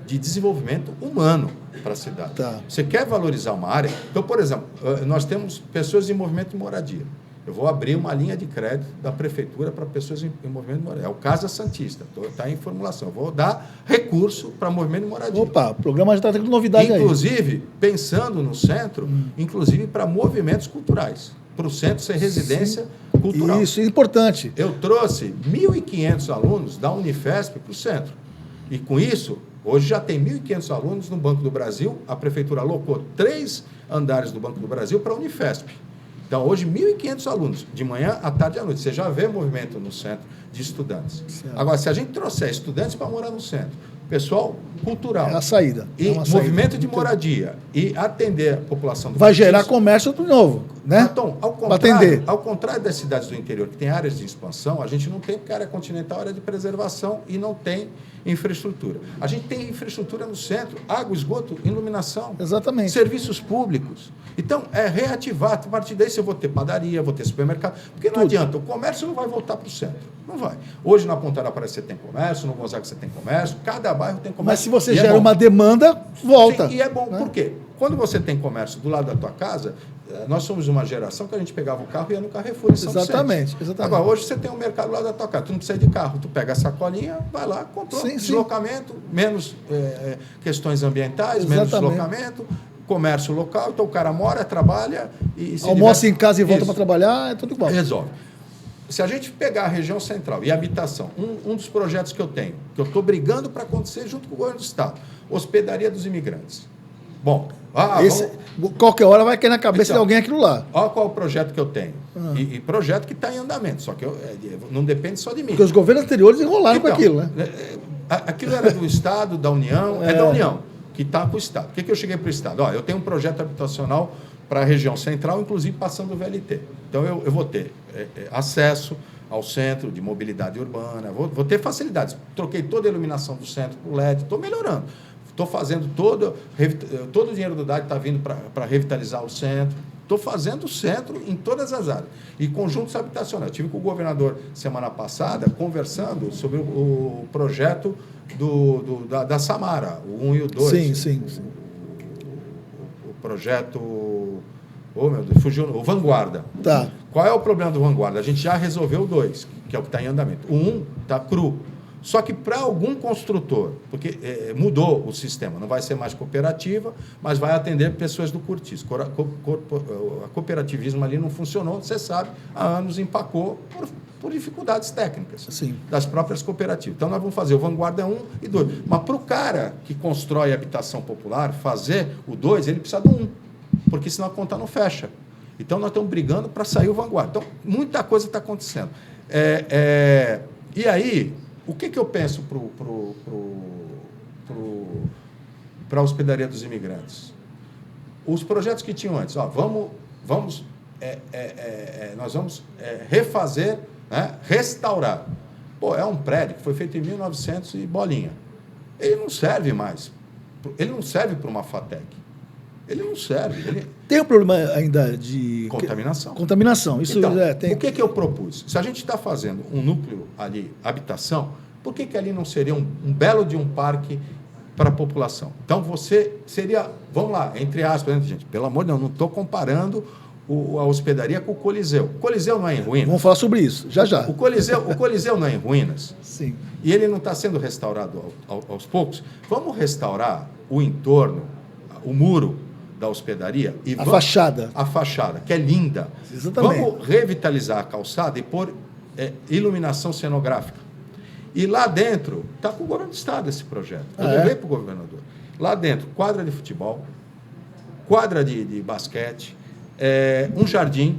de desenvolvimento humano para a cidade. Tá. Você quer valorizar uma área? Então, por exemplo, nós temos pessoas em movimento de moradia. Eu vou abrir uma linha de crédito da prefeitura para pessoas em movimento de moradia. É o Casa Santista, está em formulação. Eu vou dar recurso para movimento de moradia. Opa, o programa já está tendo novidade inclusive, pensando no centro, inclusive para movimentos culturais, para o centro ser residência cultural. Isso, é importante. Eu trouxe 1.500 alunos da Unifesp para o centro. E com isso, hoje já tem 1.500 alunos no Banco do Brasil. A prefeitura alocou 3 andares do Banco do Brasil para a Unifesp. Então, hoje, 1.500 alunos, de manhã, à tarde e à noite. Você já vê movimento no centro de estudantes. Certo. Agora, se a gente trouxer estudantes para morar no centro, pessoal cultural... É a saída. E movimento de moradia e atender a população do vai gerar comércio de novo, né? Então, ao contrário das cidades do interior, que tem áreas de expansão, a gente não tem, porque a área continental é área de preservação e não tem infraestrutura. A gente tem infraestrutura no centro, água, esgoto, iluminação. Exatamente. Serviços públicos. Então, é reativar. A partir daí, eu vou ter padaria, vou ter supermercado. Porque não adianta, o comércio não vai voltar para o centro. Não vai. Hoje, na Ponta Araraquara, você tem comércio, no Gonzaga você tem comércio, cada bairro tem comércio. Mas se você gera uma demanda, volta. Sim, e é bom, né? Por quê? Quando você tem comércio do lado da tua casa, nós somos uma geração que a gente pegava o carro e ia no Carrefour em São Vicente. Exatamente. Agora, hoje você tem um mercado lá da tua casa, tu não precisa de carro, tu pega a sacolinha, vai lá, comprou, deslocamento, menos questões ambientais, menos deslocamento, comércio local, então o cara mora, trabalha e se almoça em casa e volta para trabalhar, é tudo igual. Resolve. Se a gente pegar a região central e habitação, um dos projetos que eu tenho, que eu estou brigando para acontecer junto com o governo do Estado, hospedaria dos imigrantes. Bom, qualquer hora vai cair na cabeça de alguém aquilo lá. Olha qual é o projeto que eu tenho. E projeto que está em andamento, só que não depende só de mim. Porque os governos anteriores enrolaram com aquilo, né? Aquilo era do Estado, da União, é da União, que está com o Estado. Por que eu cheguei para o Estado? Eu tenho um projeto habitacional para a região central, inclusive passando o VLT. Então, eu vou ter acesso ao centro de mobilidade urbana, vou ter facilidades. Troquei toda a iluminação do centro para o LED, estou melhorando. Estou fazendo todo o dinheiro do DAD está vindo para revitalizar o centro. Estou fazendo o centro em todas as áreas. E conjuntos habitacionais. Eu estive com o governador semana passada conversando sobre o projeto da Samara, o 1 e o 2. Sim. O projeto... Oh, meu Deus, fugiu. O Vanguarda. Tá. Qual é o problema do Vanguarda? A gente já resolveu o 2, que é o que está em andamento. O 1 está cru. Só que para algum construtor, porque mudou o sistema, não vai ser mais cooperativa, mas vai atender pessoas do cortiço. O cooperativismo ali não funcionou, você sabe, há anos empacou por dificuldades técnicas das próprias cooperativas. Então, nós vamos fazer o Vanguarda 1 e 2. Mas para o cara que constrói habitação popular, fazer o 2, ele precisa do 1, porque senão a conta não fecha. Então, nós estamos brigando para sair o Vanguarda. Então, muita coisa está acontecendo. E aí... O que eu penso para a hospedaria dos imigrantes? Os projetos que tinham antes, nós vamos refazer, né, restaurar. É um prédio que foi feito em 1900 e bolinha. Ele não serve mais. Ele não serve para uma FATEC. Ele não serve. Tem um problema ainda de... Contaminação. Isso então, tem... O que eu propus? Se a gente está fazendo um núcleo ali, habitação, por que ali não seria um belo de um parque para a população? Então, você seria... Vamos lá, entre aspas, gente, pelo amor de Deus, não estou comparando a hospedaria com o Coliseu. O Coliseu não é em ruínas? Vamos falar sobre isso, já. O Coliseu não é em ruínas? Sim. E ele não está sendo restaurado aos poucos? Vamos restaurar o entorno, o muro da hospedaria e a fachada, que é linda. Exatamente. Vamos revitalizar a calçada e pôr iluminação cenográfica. E lá dentro, está com o governo do Estado esse projeto. Eu levei para o governador. Lá dentro, quadra de futebol, quadra de basquete, um jardim,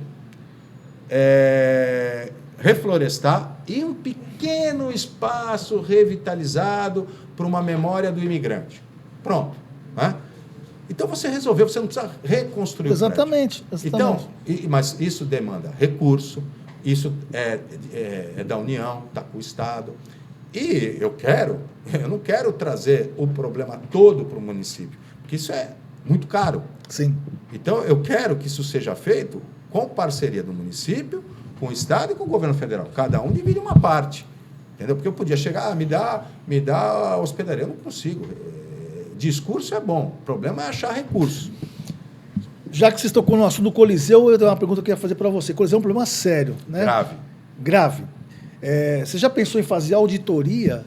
reflorestar e um pequeno espaço revitalizado para uma memória do imigrante. Pronto. Né? Então, você resolveu, você não precisa reconstruir exatamente, o prédio. Então, mas isso demanda recurso, isso é da União, está com o Estado. E eu não quero trazer o problema todo para o município, porque isso é muito caro. Sim. Então, eu quero que isso seja feito com parceria do município, com o Estado e com o governo federal. Cada um divide uma parte. Entendeu? Porque eu podia chegar, me dá hospedaria. Eu não consigo. Discurso é bom. O problema é achar recursos. Já que vocês tocou no assunto do Coliseu, eu tenho uma pergunta que eu ia fazer para você. Coliseu é um problema sério, né? Grave. Você já pensou em fazer auditoria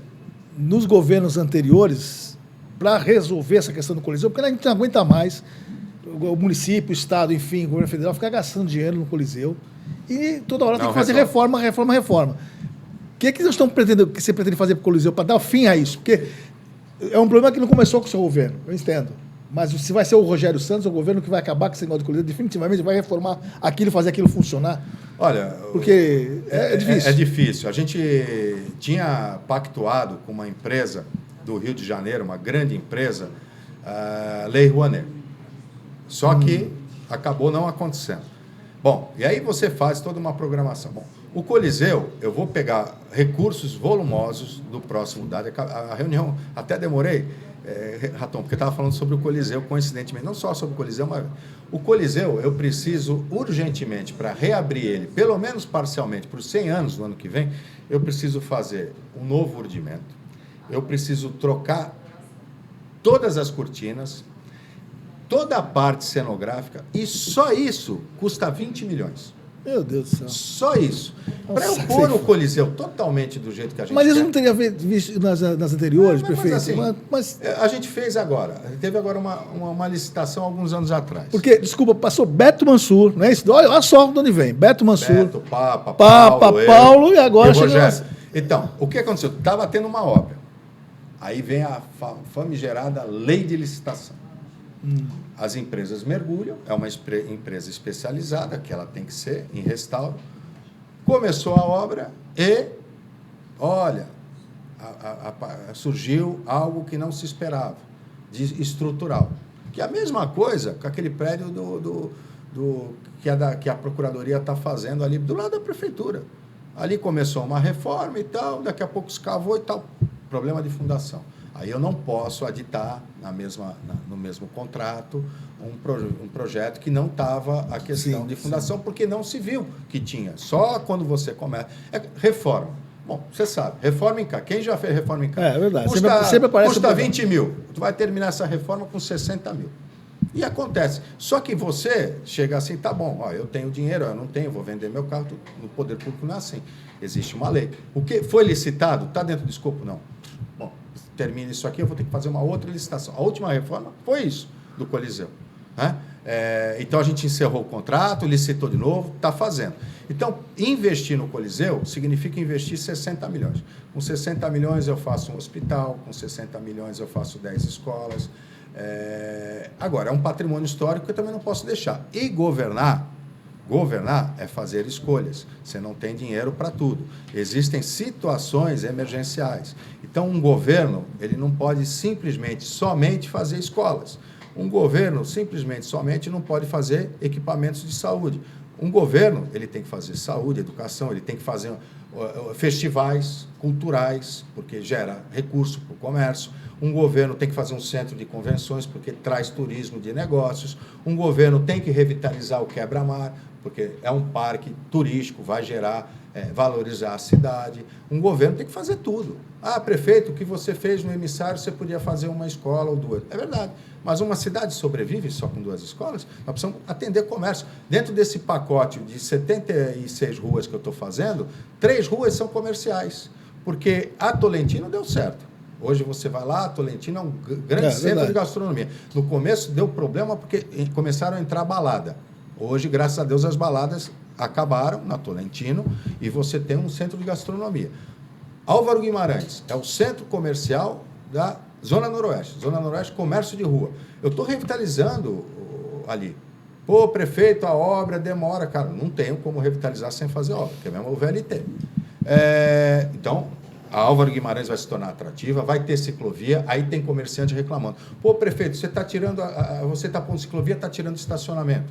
nos governos anteriores para resolver essa questão do Coliseu? Porque a gente não aguenta mais o município, o Estado, enfim, o governo federal ficar gastando dinheiro no Coliseu e toda hora tem que fazer reforma. O que você pretende fazer para o Coliseu para dar fim a isso? Porque é um problema que não começou com o seu governo, eu entendo. Mas se vai ser o Rogério Santos, o governo que vai acabar com esse negócio do Coliseu, definitivamente vai reformar aquilo, fazer aquilo funcionar. Olha, porque é difícil. É difícil. A gente tinha pactuado com uma empresa do Rio de Janeiro, uma grande empresa, Lei Rouanet. Só que acabou não acontecendo. Bom, e aí você faz toda uma programação. Bom, o Coliseu, eu vou pegar recursos volumosos do próximo dado. A reunião, até demorei, Raton, porque eu estava falando sobre o Coliseu, coincidentemente, não só sobre o Coliseu, mas o Coliseu eu preciso urgentemente, para reabrir ele, pelo menos parcialmente, por 100 anos no ano que vem, eu preciso fazer um novo urdimento, eu preciso trocar todas as cortinas, toda a parte cenográfica, e só isso custa 20 milhões. Meu Deus do céu. Só isso. Para eu pôr o Coliseu totalmente do jeito que a gente quer. Mas isso não teria visto nas anteriores, prefeito? Mas a gente fez agora. Teve agora uma licitação alguns anos atrás. Porque, desculpa, passou Beto Mansur, não é isso? Olha só de onde vem. Beto Mansur. Beto, Paulo e agora Rogério. Então, o que aconteceu? Estava tendo uma obra. Aí vem a famigerada lei de licitação. As empresas mergulham, é uma empresa especializada, que ela tem que ser em restauro. Começou a obra e, olha, surgiu algo que não se esperava, de estrutural. Que é a mesma coisa com aquele prédio que a Procuradoria está fazendo ali do lado da Prefeitura. Ali começou uma reforma e tal, daqui a pouco escavou e tal, problema de fundação. Aí eu não posso aditar no mesmo contrato um projeto que não estava a questão de fundação, porque não se viu que tinha. Só quando você começa. Reforma. Bom, você sabe, reforma em casa. Quem já fez reforma em casa? É verdade. Custa 20 mil. Tu vai terminar essa reforma com 60 mil. E acontece. Só que você chega assim, tá bom, ó, eu tenho dinheiro, eu não tenho, vou vender meu carro. No poder público não é assim. Existe uma lei. O que foi licitado? Está dentro do escopo? Não. Bom, termina isso aqui, eu vou ter que fazer uma outra licitação. A última reforma foi isso, do Coliseu. Né? Então, a gente encerrou o contrato, licitou de novo, está fazendo. Então, investir no Coliseu significa investir 60 milhões. Com 60 milhões eu faço um hospital, com 60 milhões eu faço 10 escolas. Agora, é um patrimônio histórico que eu também não posso deixar. E governar é fazer escolhas. Você não tem dinheiro para tudo. Existem situações emergenciais. Então, um governo, ele não pode simplesmente, somente fazer escolas. Um governo, simplesmente, somente não pode fazer equipamentos de saúde. Um governo, ele tem que fazer saúde, educação, ele tem que fazer festivais culturais, porque gera recurso para o comércio. Um governo tem que fazer um centro de convenções, porque traz turismo de negócios. Um governo tem que revitalizar o quebra-mar, porque é um parque turístico, vai gerar, valorizar a cidade. Um governo tem que fazer tudo. Ah, prefeito, o que você fez no emissário, você podia fazer uma escola ou duas. É verdade, mas uma cidade sobrevive só com 2 escolas? Nós precisamos atender comércio. Dentro desse pacote de 76 ruas que eu estou fazendo, 3 ruas são comerciais, porque a Tolentino deu certo. Hoje você vai lá, a Tolentino é um grande centro de gastronomia. No começo deu problema porque começaram a entrar balada. Hoje, graças a Deus, as baladas acabaram na Tolentino e você tem um centro de gastronomia. Álvaro Guimarães é o centro comercial da Zona Noroeste. Zona Noroeste, comércio de rua. Eu estou revitalizando ali. Pô, prefeito, a obra demora. Cara, não tenho como revitalizar sem fazer obra, que é mesmo o VLT. Então, a Álvaro Guimarães vai se tornar atrativa, vai ter ciclovia, aí tem comerciante reclamando. Pô, prefeito, você está tirando, você está pondo ciclovia, está tirando estacionamento.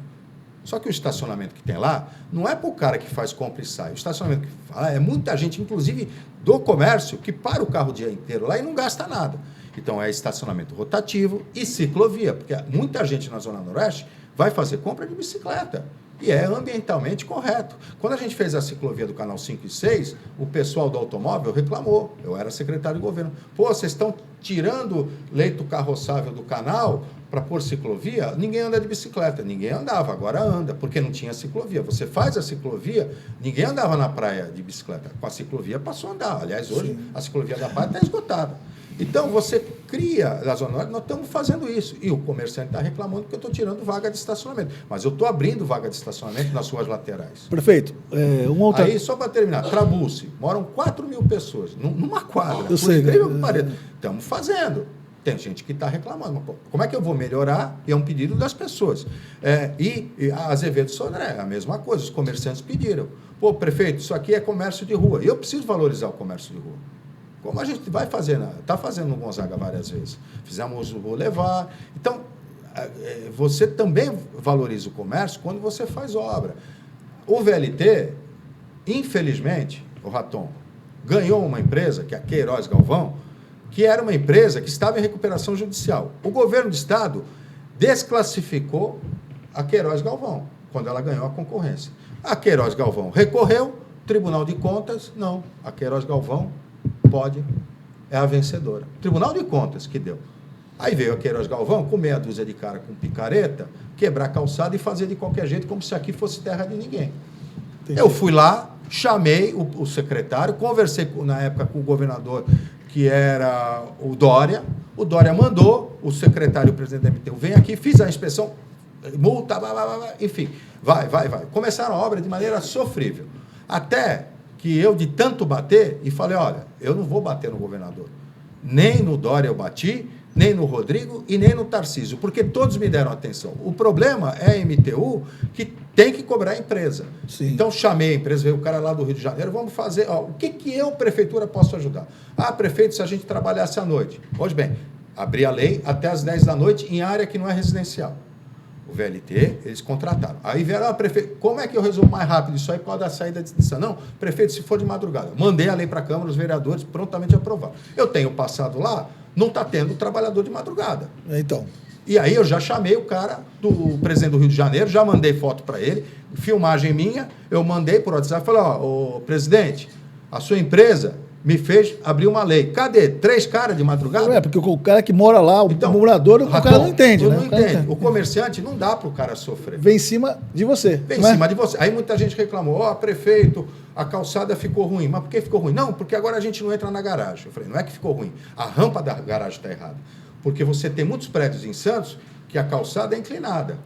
Só que o estacionamento que tem lá não é para o cara que faz compra e sai. O estacionamento que fala é muita gente, inclusive do comércio, que para o carro o dia inteiro lá e não gasta nada. Então, é estacionamento rotativo e ciclovia, porque muita gente na Zona Noroeste vai fazer compra de bicicleta. E é ambientalmente correto. Quando a gente fez a ciclovia do Canal 5 e 6, o pessoal do automóvel reclamou. Eu era secretário de governo. Pô, vocês estão tirando leito carroçável do canal para pôr ciclovia? Ninguém anda de bicicleta. Ninguém andava, agora anda, porque não tinha ciclovia. Você faz a ciclovia, ninguém andava na praia de bicicleta. Com a ciclovia passou a andar. Aliás, hoje a ciclovia da praia está esgotada. Então, você cria a Zona Norte, nós estamos fazendo isso. E o comerciante está reclamando porque eu estou tirando vaga de estacionamento. Mas eu estou abrindo vaga de estacionamento nas ruas laterais. Prefeito, Aí, só para terminar, Trabuce, moram 4.000 pessoas numa quadra. Eu sei. Estamos fazendo. Tem gente que está reclamando. Mas, pô, como é que eu vou melhorar? E é um pedido das pessoas. E a Azevedo Sodré, a mesma coisa. Os comerciantes pediram. Pô, prefeito, isso aqui é comércio de rua. E eu preciso valorizar o comércio de rua. Como a gente vai fazer, está fazendo no Gonzaga várias vezes. Fizemos o Boulevard. Então, você também valoriza o comércio quando você faz obra. O VLT, infelizmente, o Raton, ganhou uma empresa, que é a Queiroz Galvão, que era uma empresa que estava em recuperação judicial. O governo do Estado desclassificou a Queiroz Galvão, quando ela ganhou a concorrência. A Queiroz Galvão recorreu, Tribunal de Contas, não. A Queiroz Galvão é a vencedora. Tribunal de Contas que deu. Aí veio a Queiroz Galvão com meia dúzia de cara com picareta, quebrar a calçada e fazer de qualquer jeito, como se aqui fosse terra de ninguém. Entendi. Eu fui lá, chamei o secretário, conversei na época com o governador, que era o Dória mandou o secretário e o presidente da MTU, vem aqui, fiz a inspeção, multa, enfim, vai. Começaram a obra de maneira sofrível. Até que eu, de tanto bater, e falei, olha, eu não vou bater no governador. Nem no Dória eu bati, nem no Rodrigo e nem no Tarcísio, porque todos me deram atenção. O problema é a MTU que tem que cobrar a empresa. Sim. Então, chamei a empresa, veio o cara lá do Rio de Janeiro, vamos fazer, o que eu, prefeitura, posso ajudar? Prefeito, se a gente trabalhasse à noite. Pois bem, abri a lei até às 10 da noite em área que não é residencial. O VLT, eles contrataram. Aí vieram, prefeito, como é que eu resolvo mais rápido isso aí por causa da saída de extinção? Não, prefeito, se for de madrugada. Mandei a lei para a Câmara, os vereadores prontamente aprovaram. Eu tenho passado lá, não está tendo trabalhador de madrugada. Então. E aí eu já chamei o cara do presidente do Rio de Janeiro, já mandei foto para ele, filmagem minha, eu mandei por WhatsApp, falei, ô presidente, a sua empresa me fez abrir uma lei. Cadê? 3 caras de madrugada? Porque o cara que mora lá, o morador, o cara não entende, né? Não entende. O comerciante não dá para o cara sofrer. Vem em cima de você. Vem em cima de você. Aí muita gente reclamou, prefeito, a calçada ficou ruim. Mas por que ficou ruim? Não, porque agora a gente não entra na garagem. Eu falei, não é que ficou ruim. A rampa da garagem está errada. Porque você tem muitos prédios em Santos que a calçada é inclinada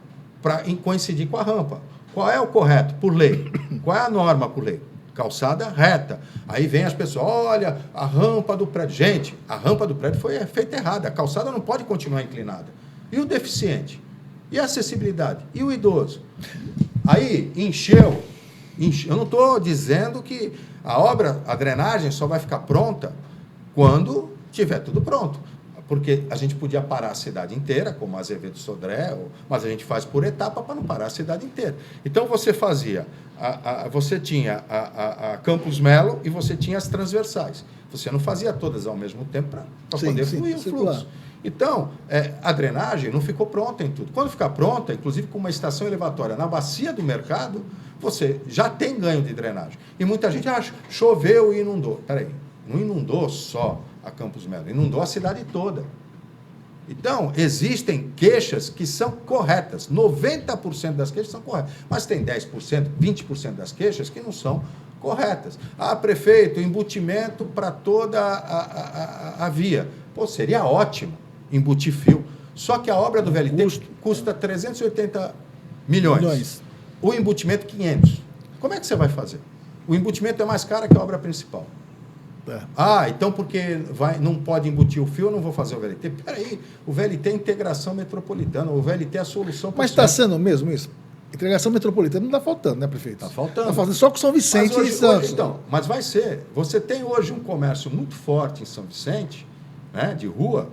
para coincidir com a rampa. Qual é o correto? Por lei. Qual é a norma por lei? Calçada reta. Aí vem as pessoas, olha, a rampa do prédio. Gente, a rampa do prédio foi feita errada. A calçada não pode continuar inclinada. E o deficiente? E a acessibilidade? E o idoso? Aí encheu. Eu não estou dizendo que a obra, a drenagem só vai ficar pronta quando tiver tudo pronto. Porque a gente podia parar a cidade inteira, como a Azevedo Sodré, mas a gente faz por etapa para não parar a cidade inteira. Então você fazia, você tinha a Campos Melo e você tinha as transversais. Você não fazia todas ao mesmo tempo para poder fluir o fluxo. Então, a drenagem não ficou pronta em tudo. Quando ficar pronta, inclusive com uma estação elevatória na bacia do mercado, você já tem ganho de drenagem. E muita gente acha, choveu e inundou. Peraí, não inundou só a Campos Melo, inundou a cidade toda. Então, existem queixas que são corretas. 90% das queixas são corretas. Mas tem 10%, 20% das queixas que não são corretas. Prefeito, embutimento para toda a via. Pô, seria ótimo embutir fio. Só que a obra do VLT custa 380 milhões. O embutimento, 500. Como é que você vai fazer? O embutimento é mais caro que a obra principal. Então porque não pode embutir o fio, eu não vou fazer o VLT. Peraí, o VLT é integração metropolitana, o VLT é a solução... Mas está sendo mesmo isso? Integração metropolitana não está faltando, né, prefeito? Está faltando. Está faltando só com São Vicente e Santos. Mas vai ser. Você tem hoje um comércio muito forte em São Vicente, né, de rua,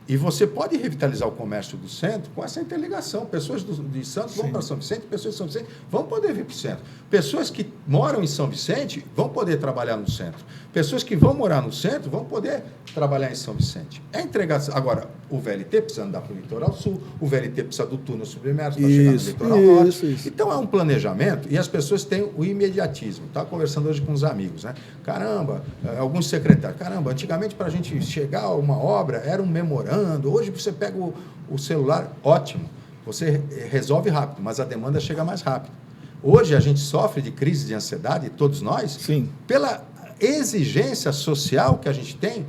E você pode revitalizar o comércio do centro com essa interligação. Pessoas de Santos vão para São Vicente, pessoas de São Vicente vão poder vir para o centro. Pessoas que moram em São Vicente vão poder trabalhar no centro. Pessoas que vão morar no centro vão poder trabalhar em São Vicente. É entregar. Agora, o VLT precisa andar para o litoral sul, o VLT precisa do túnel submerso para chegar no litoral norte. Isso. Então, é um planejamento e as pessoas têm o imediatismo. Estava conversando hoje com uns amigos, né? Caramba, alguns secretários. Caramba, antigamente, para a gente chegar a uma obra, era um memorando. Hoje você pega o celular, ótimo, você resolve rápido, mas a demanda chega mais rápido. Hoje a gente sofre de crise de ansiedade, todos nós, Sim. pela exigência social que a gente tem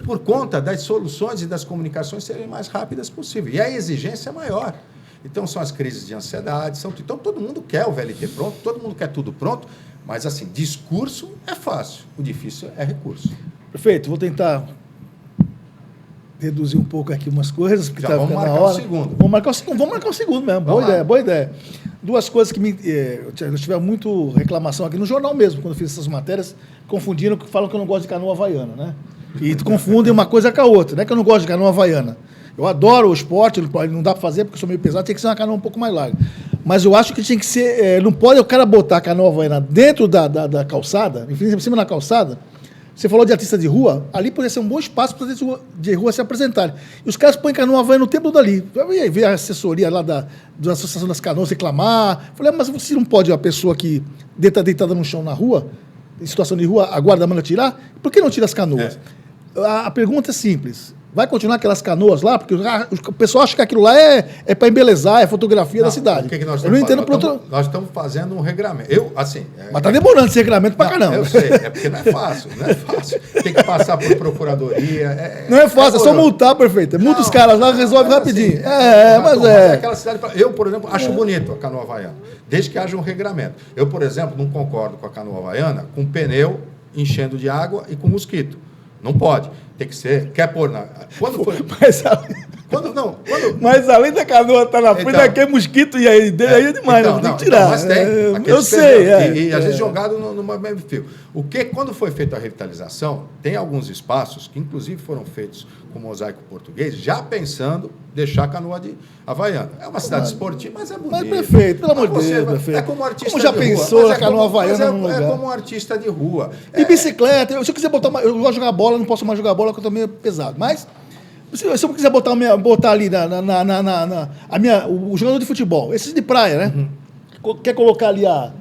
por conta das soluções e das comunicações serem mais rápidas possível. E a exigência é maior. Então são as crises de ansiedade, então todo mundo quer o VLT pronto, todo mundo quer tudo pronto, mas assim, discurso é fácil, o difícil é recurso. Perfeito, vou tentar reduzir um pouco aqui umas coisas, porque já vamos marcar na hora. O segundo. Vamos marcar o segundo mesmo. Boa ideia. Duas coisas que eu tive muito reclamação aqui no jornal mesmo, quando eu fiz essas matérias, confundiram, falam que eu não gosto de canoa havaiana, né? E confundem uma coisa com a outra, não é que eu não gosto de canoa havaiana. Eu adoro o esporte, não dá para fazer porque eu sou meio pesado, tem que ser uma canoa um pouco mais larga. Mas eu acho que tinha que ser, não pode o cara botar a canoa havaiana dentro da calçada, em cima da calçada. Você falou de artista de rua, ali poderia ser um bom espaço para os de rua se apresentarem. E os caras põem canoa havaiana no tempo todo ali. Vai ver a assessoria lá da Associação das Canoas reclamar. Falei, mas você não pode, a pessoa que está deitada no chão na rua, em situação de rua, a guarda manda tirar? Por que não tira as canoas? A pergunta é simples. Vai continuar aquelas canoas lá? Porque o pessoal acha que aquilo lá é para embelezar, é fotografia da cidade. Que nós eu não entendo nós estamos fazendo um regramento. Mas está demorando esse regramento para caramba. Eu sei, é porque não é fácil. Tem que passar por procuradoria. Não é fácil, é só multar, prefeito. Multa os caras lá, resolve rapidinho. Mas aquela cidade. Eu, por exemplo, acho bonito a canoa havaiana, desde que haja um regramento. Eu, por exemplo, não concordo com a canoa havaiana com pneu enchendo de água e com mosquito. Não pode. Tem que ser. Quer pôr na. Quando foi. Mas além da canoa estar na frente, aquele mosquito e aí é demais, não tem que tirar. Mas tem. Eu sei. E às vezes jogado no mesmo fio. Quando foi feita a revitalização, tem alguns espaços que, inclusive, foram feitos com mosaico português, já pensando deixar a canoa de havaiana. É uma cidade esportiva, mas é bonito. Mas, prefeito, pelo amor de Deus, prefeito. É como artista como já de pensou rua. a canoa havaiana num lugar? É como um artista de rua. E bicicleta. Se eu quiser botar eu gosto de jogar bola, não posso mais jogar bola, porque eu tô meio pesado. Mas, se eu quiser botar ali o jogador de futebol, esses de praia, né? Quer colocar ali a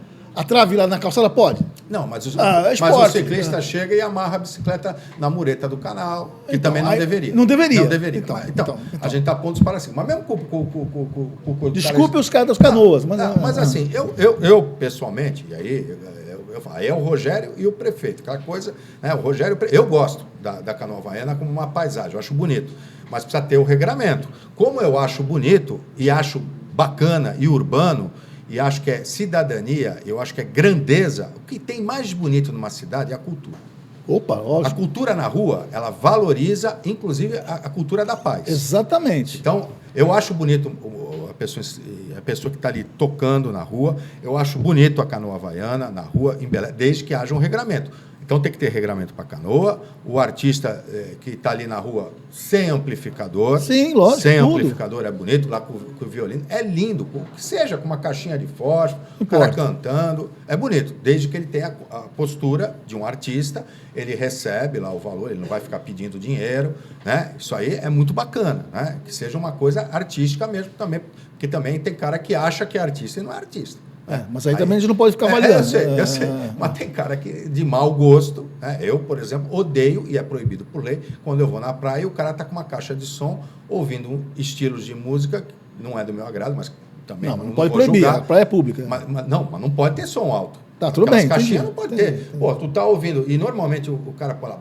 trave lá na calçada, pode? Não, mas o ciclista chega e amarra a bicicleta na mureta do canal, que também não deveria. Não deveria. Não deveria. Então, a gente está pondo os para cima. Mas mesmo com desculpe os caras das canoas. Mas assim, eu pessoalmente, e aí é o Rogério e o prefeito. Aquela coisa, né? O Rogério, eu gosto da canoa havaiana como uma paisagem, eu acho bonito. Mas precisa ter o regramento. Como eu acho bonito e acho bacana e urbano, e acho que é cidadania, eu acho que é grandeza, o que tem mais bonito numa cidade é a cultura. Opa, ótimo. A cultura na rua, ela valoriza, inclusive, a cultura da paz. Exatamente. Então, eu acho bonito a pessoa que está ali tocando na rua, eu acho bonito a canoa havaiana na rua, desde que haja um regramento. Então, tem que ter regramento para canoa, o artista que está ali na rua sem amplificador. Sim, lógico. Sem amplificador é bonito, lá com o violino. É lindo, que seja com uma caixinha de fósforo, o cara cantando. É bonito, desde que ele tenha a postura de um artista, ele recebe lá o valor, ele não vai ficar pedindo dinheiro, né? Isso aí é muito bacana, né? Que seja uma coisa artística mesmo também, porque também tem cara que acha que é artista e não é artista. Mas aí também a gente não pode ficar avaliando. Eu sei. Mas tem cara que de mau gosto. Né? Eu, por exemplo, odeio, e é proibido por lei, quando eu vou na praia e o cara está com uma caixa de som, ouvindo estilos de música, que não é do meu agrado, mas também não pode proibir, julgar. A praia é pública. Mas não pode ter som alto. Tá, tudo bem. Caixinhas não pode ter. Pô, tu tá ouvindo, e normalmente o cara põe lá,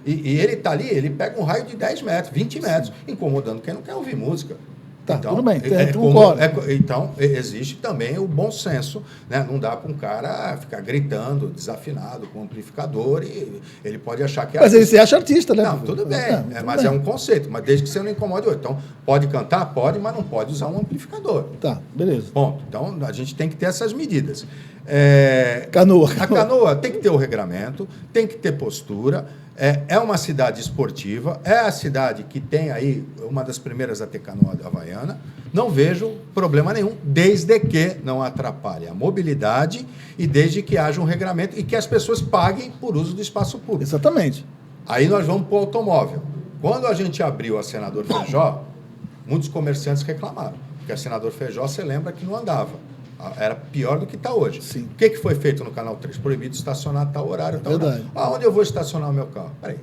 e ele tá ali, ele pega um raio de 10 metros, 20 metros, incomodando quem não quer ouvir música. Tá, então, tudo bem, concordo. Então, existe também o bom senso, né? Não dá para um cara ficar gritando, desafinado, com amplificador, e ele pode achar que é artista. Mas ele se acha artista, né? Não, tudo bem, mas é um conceito, mas desde que você não incomode o outro. Então, pode cantar? Pode, mas não pode usar um amplificador. Tá, beleza. Ponto. Então, a gente tem que ter essas medidas. Canoa. A Canoa tem que ter o regramento, tem que ter postura. É uma cidade esportiva, é a cidade que tem aí uma das primeiras a ter canoa havaiana. Não vejo problema nenhum, desde que não atrapalhe a mobilidade e desde que haja um regramento e que as pessoas paguem por uso do espaço público. Exatamente. Aí nós vamos para o automóvel. Quando a gente abriu a Senador Feijó, muitos comerciantes reclamaram, porque a Senador Feijó, você lembra que não andava. Era pior do que está hoje. Sim. O que foi feito no Canal 3? Proibido estacionar a tal horário. Tal Verdade. horário. Onde eu vou estacionar o meu carro? Peraí.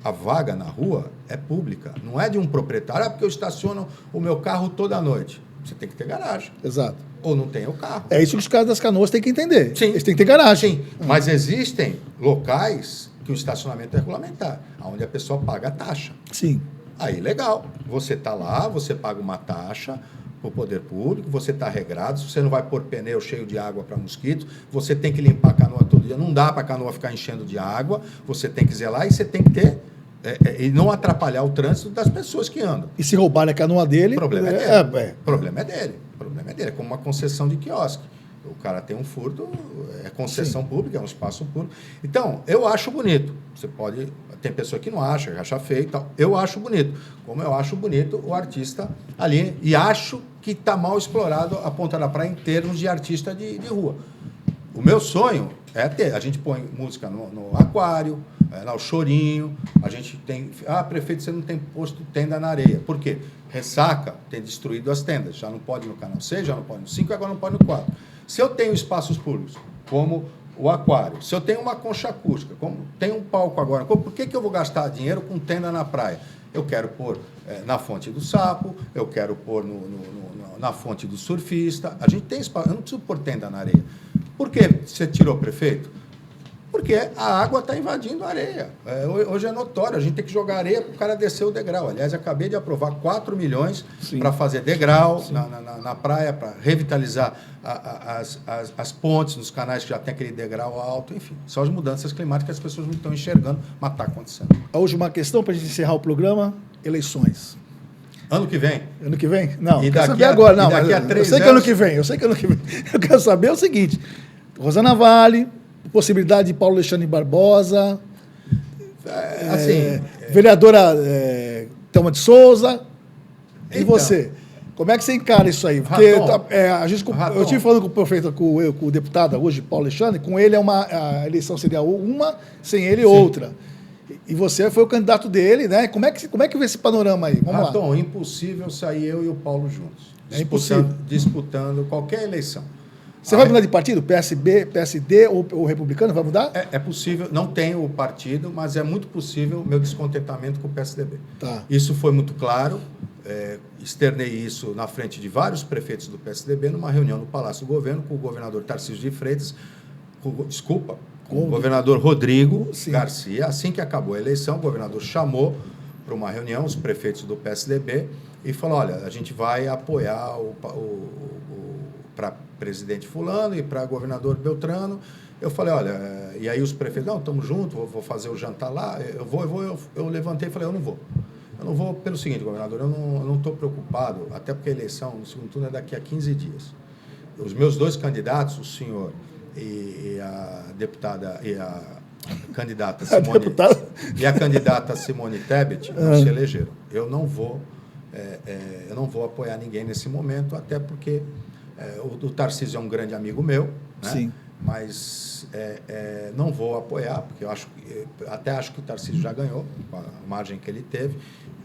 A vaga na rua é pública, não é de um proprietário. Porque eu estaciono o meu carro toda noite. Você tem que ter garagem. Exato. Ou não tem o carro. É isso que os caras das Canoas têm que entender. Sim. Eles têm que ter garagem. Sim, mas existem locais que o estacionamento é regulamentar, onde a pessoa paga a taxa. Sim. Aí, legal. Você está lá, você paga uma taxa para o poder público, você está regrado, você não vai pôr pneu cheio de água para mosquitos, você tem que limpar a canoa todo dia, não dá para a canoa ficar enchendo de água, você tem que zelar e você tem que ter, e não atrapalhar o trânsito das pessoas que andam. E se roubarem a canoa dele... O problema é dele. O problema é dele. O problema é dele. É como uma concessão de quiosque. O cara tem um furto, é concessão pública, é um espaço público. Então, eu acho bonito. Você pode... Tem pessoa que não acha, acha feio e tal. Eu acho bonito. Como eu acho bonito o artista ali. E acho que está mal explorado a Ponta da Praia em termos de artista de rua. O meu sonho é ter. A gente põe música no aquário, lá o chorinho. A gente tem... prefeito, você não tem posto tenda na areia. Por quê? Ressaca tem destruído as tendas. Já não pode no canal 6, já não pode no 5, agora não pode no 4. Se eu tenho espaços públicos, como o aquário, se eu tenho uma concha acústica, como tem um palco agora, por que eu vou gastar dinheiro com tenda na praia? Eu quero pôr na Fonte do Sapo, eu quero pôr na Fonte do Surfista. A gente tem espaço, eu não preciso pôr tenda na areia. Por que você tirou o prefeito? Porque a água está invadindo a areia. Hoje é notório, a gente tem que jogar areia para o cara descer o degrau. Aliás, acabei de aprovar 4 milhões para fazer degrau na praia, para revitalizar as pontes nos canais que já tem aquele degrau alto. Enfim, são as mudanças climáticas que as pessoas não estão enxergando, mas está acontecendo. A última questão para a gente encerrar o programa, eleições. Ano que vem? Ano que vem? Não, e quero saber agora. Não, daqui a 3 eu sei que ano que vem, Eu quero saber o seguinte, Rosana Vale... Possibilidade de Paulo Alexandre Barbosa, vereadora Thelma de Souza, e você? Como é que você encara isso aí? Porque eu estive falando com o prefeito, com o deputado hoje, Paulo Alexandre, com ele a eleição seria uma, sem ele outra. E você foi o candidato dele, né? Como é que vê esse panorama aí? Vamos lá. Impossível sair eu e o Paulo juntos. É impossível. Disputando qualquer eleição. Você vai mudar de partido? PSB, PSD ou republicano? Vai mudar? É possível, não tenho o partido, mas é muito possível o meu descontentamento com o PSDB. Tá. Isso foi muito claro, externei isso na frente de vários prefeitos do PSDB numa reunião no Palácio do Governo com o governador Tarcísio de Freitas, com o governador Rodrigo Garcia. Assim que acabou a eleição, o governador chamou para uma reunião os prefeitos do PSDB e falou, olha, a gente vai apoiar para presidente fulano e para governador Beltrano. Eu falei, olha, e aí os prefeitos, não, estamos juntos, vou fazer o jantar lá, eu levantei e falei, eu não vou. Eu não vou pelo seguinte, governador, eu não estou preocupado, até porque a eleição no segundo turno é daqui a 15 dias. Os meus 2 candidatos, o senhor e a deputada, e a candidata Simone, e a candidata Simone Tebet, não se elegeram. Eu não vou apoiar ninguém nesse momento, até porque o Tarcísio é um grande amigo meu, né? Sim. Mas não vou apoiar, porque eu até acho que o Tarcísio já ganhou, com a margem que ele teve,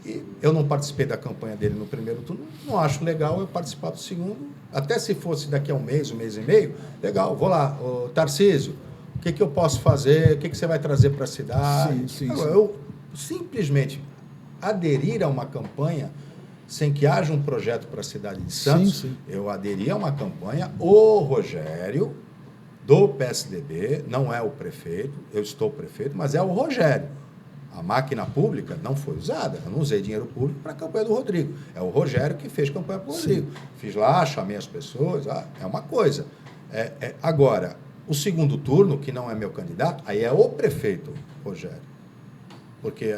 e eu não participei da campanha dele no primeiro turno, não acho legal eu participar do segundo, até se fosse daqui a um mês e meio, legal, vou lá, ô, Tarcísio, o que eu posso fazer, o que você vai trazer para a cidade? Eu simplesmente aderir a uma campanha sem que haja um projeto para a cidade de Santos, eu aderi a uma campanha, o Rogério, do PSDB, não é o prefeito, eu estou prefeito, mas é o Rogério. A máquina pública não foi usada, eu não usei dinheiro público para a campanha do Rodrigo. É o Rogério que fez campanha para o Rodrigo. Fiz lá, chamei as pessoas, é uma coisa. Agora, o segundo turno, que não é meu candidato, aí é o prefeito, Rogério. Porque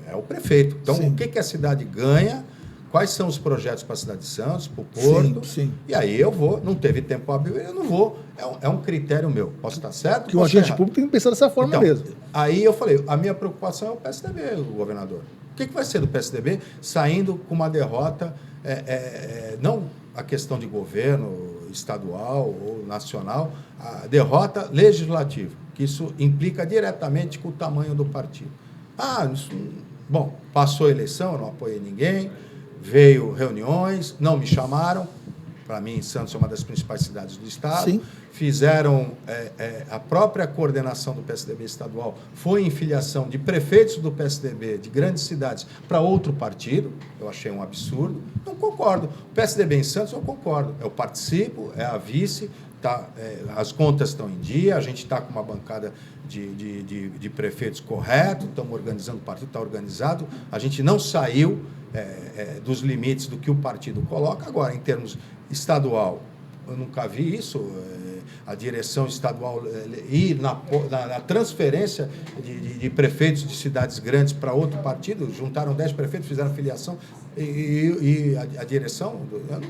é o prefeito. Então, o que a cidade ganha quais são os projetos para a cidade de Santos, para o Porto. Sim. E aí eu vou, não teve tempo hábil, eu não vou. É um critério meu. Posso estar certo? Que o agente público tem que pensar dessa forma então, mesmo. Aí eu falei, a minha preocupação é o PSDB, o governador. O que vai ser do PSDB saindo com uma derrota, não a questão de governo estadual ou nacional, a derrota legislativa, que isso implica diretamente com o tamanho do partido. Bom, passou a eleição, eu não apoiei ninguém, veio reuniões, não me chamaram. Para mim, Santos é uma das principais cidades do estado. Sim. Fizeram, a própria coordenação do PSDB estadual foi em filiação de prefeitos do PSDB de grandes cidades para outro partido. Eu achei um absurdo. Não concordo. O PSDB em Santos, eu concordo. Eu participo, é a vice, as contas estão em dia, a gente está com uma bancada de prefeitos correto, estamos organizando, o partido está organizado, a gente não saiu dos limites do que o partido coloca. Agora, em termos estadual, eu nunca vi isso, a direção estadual ir na transferência de prefeitos de cidades grandes para outro partido, juntaram 10 prefeitos, fizeram filiação, e a direção,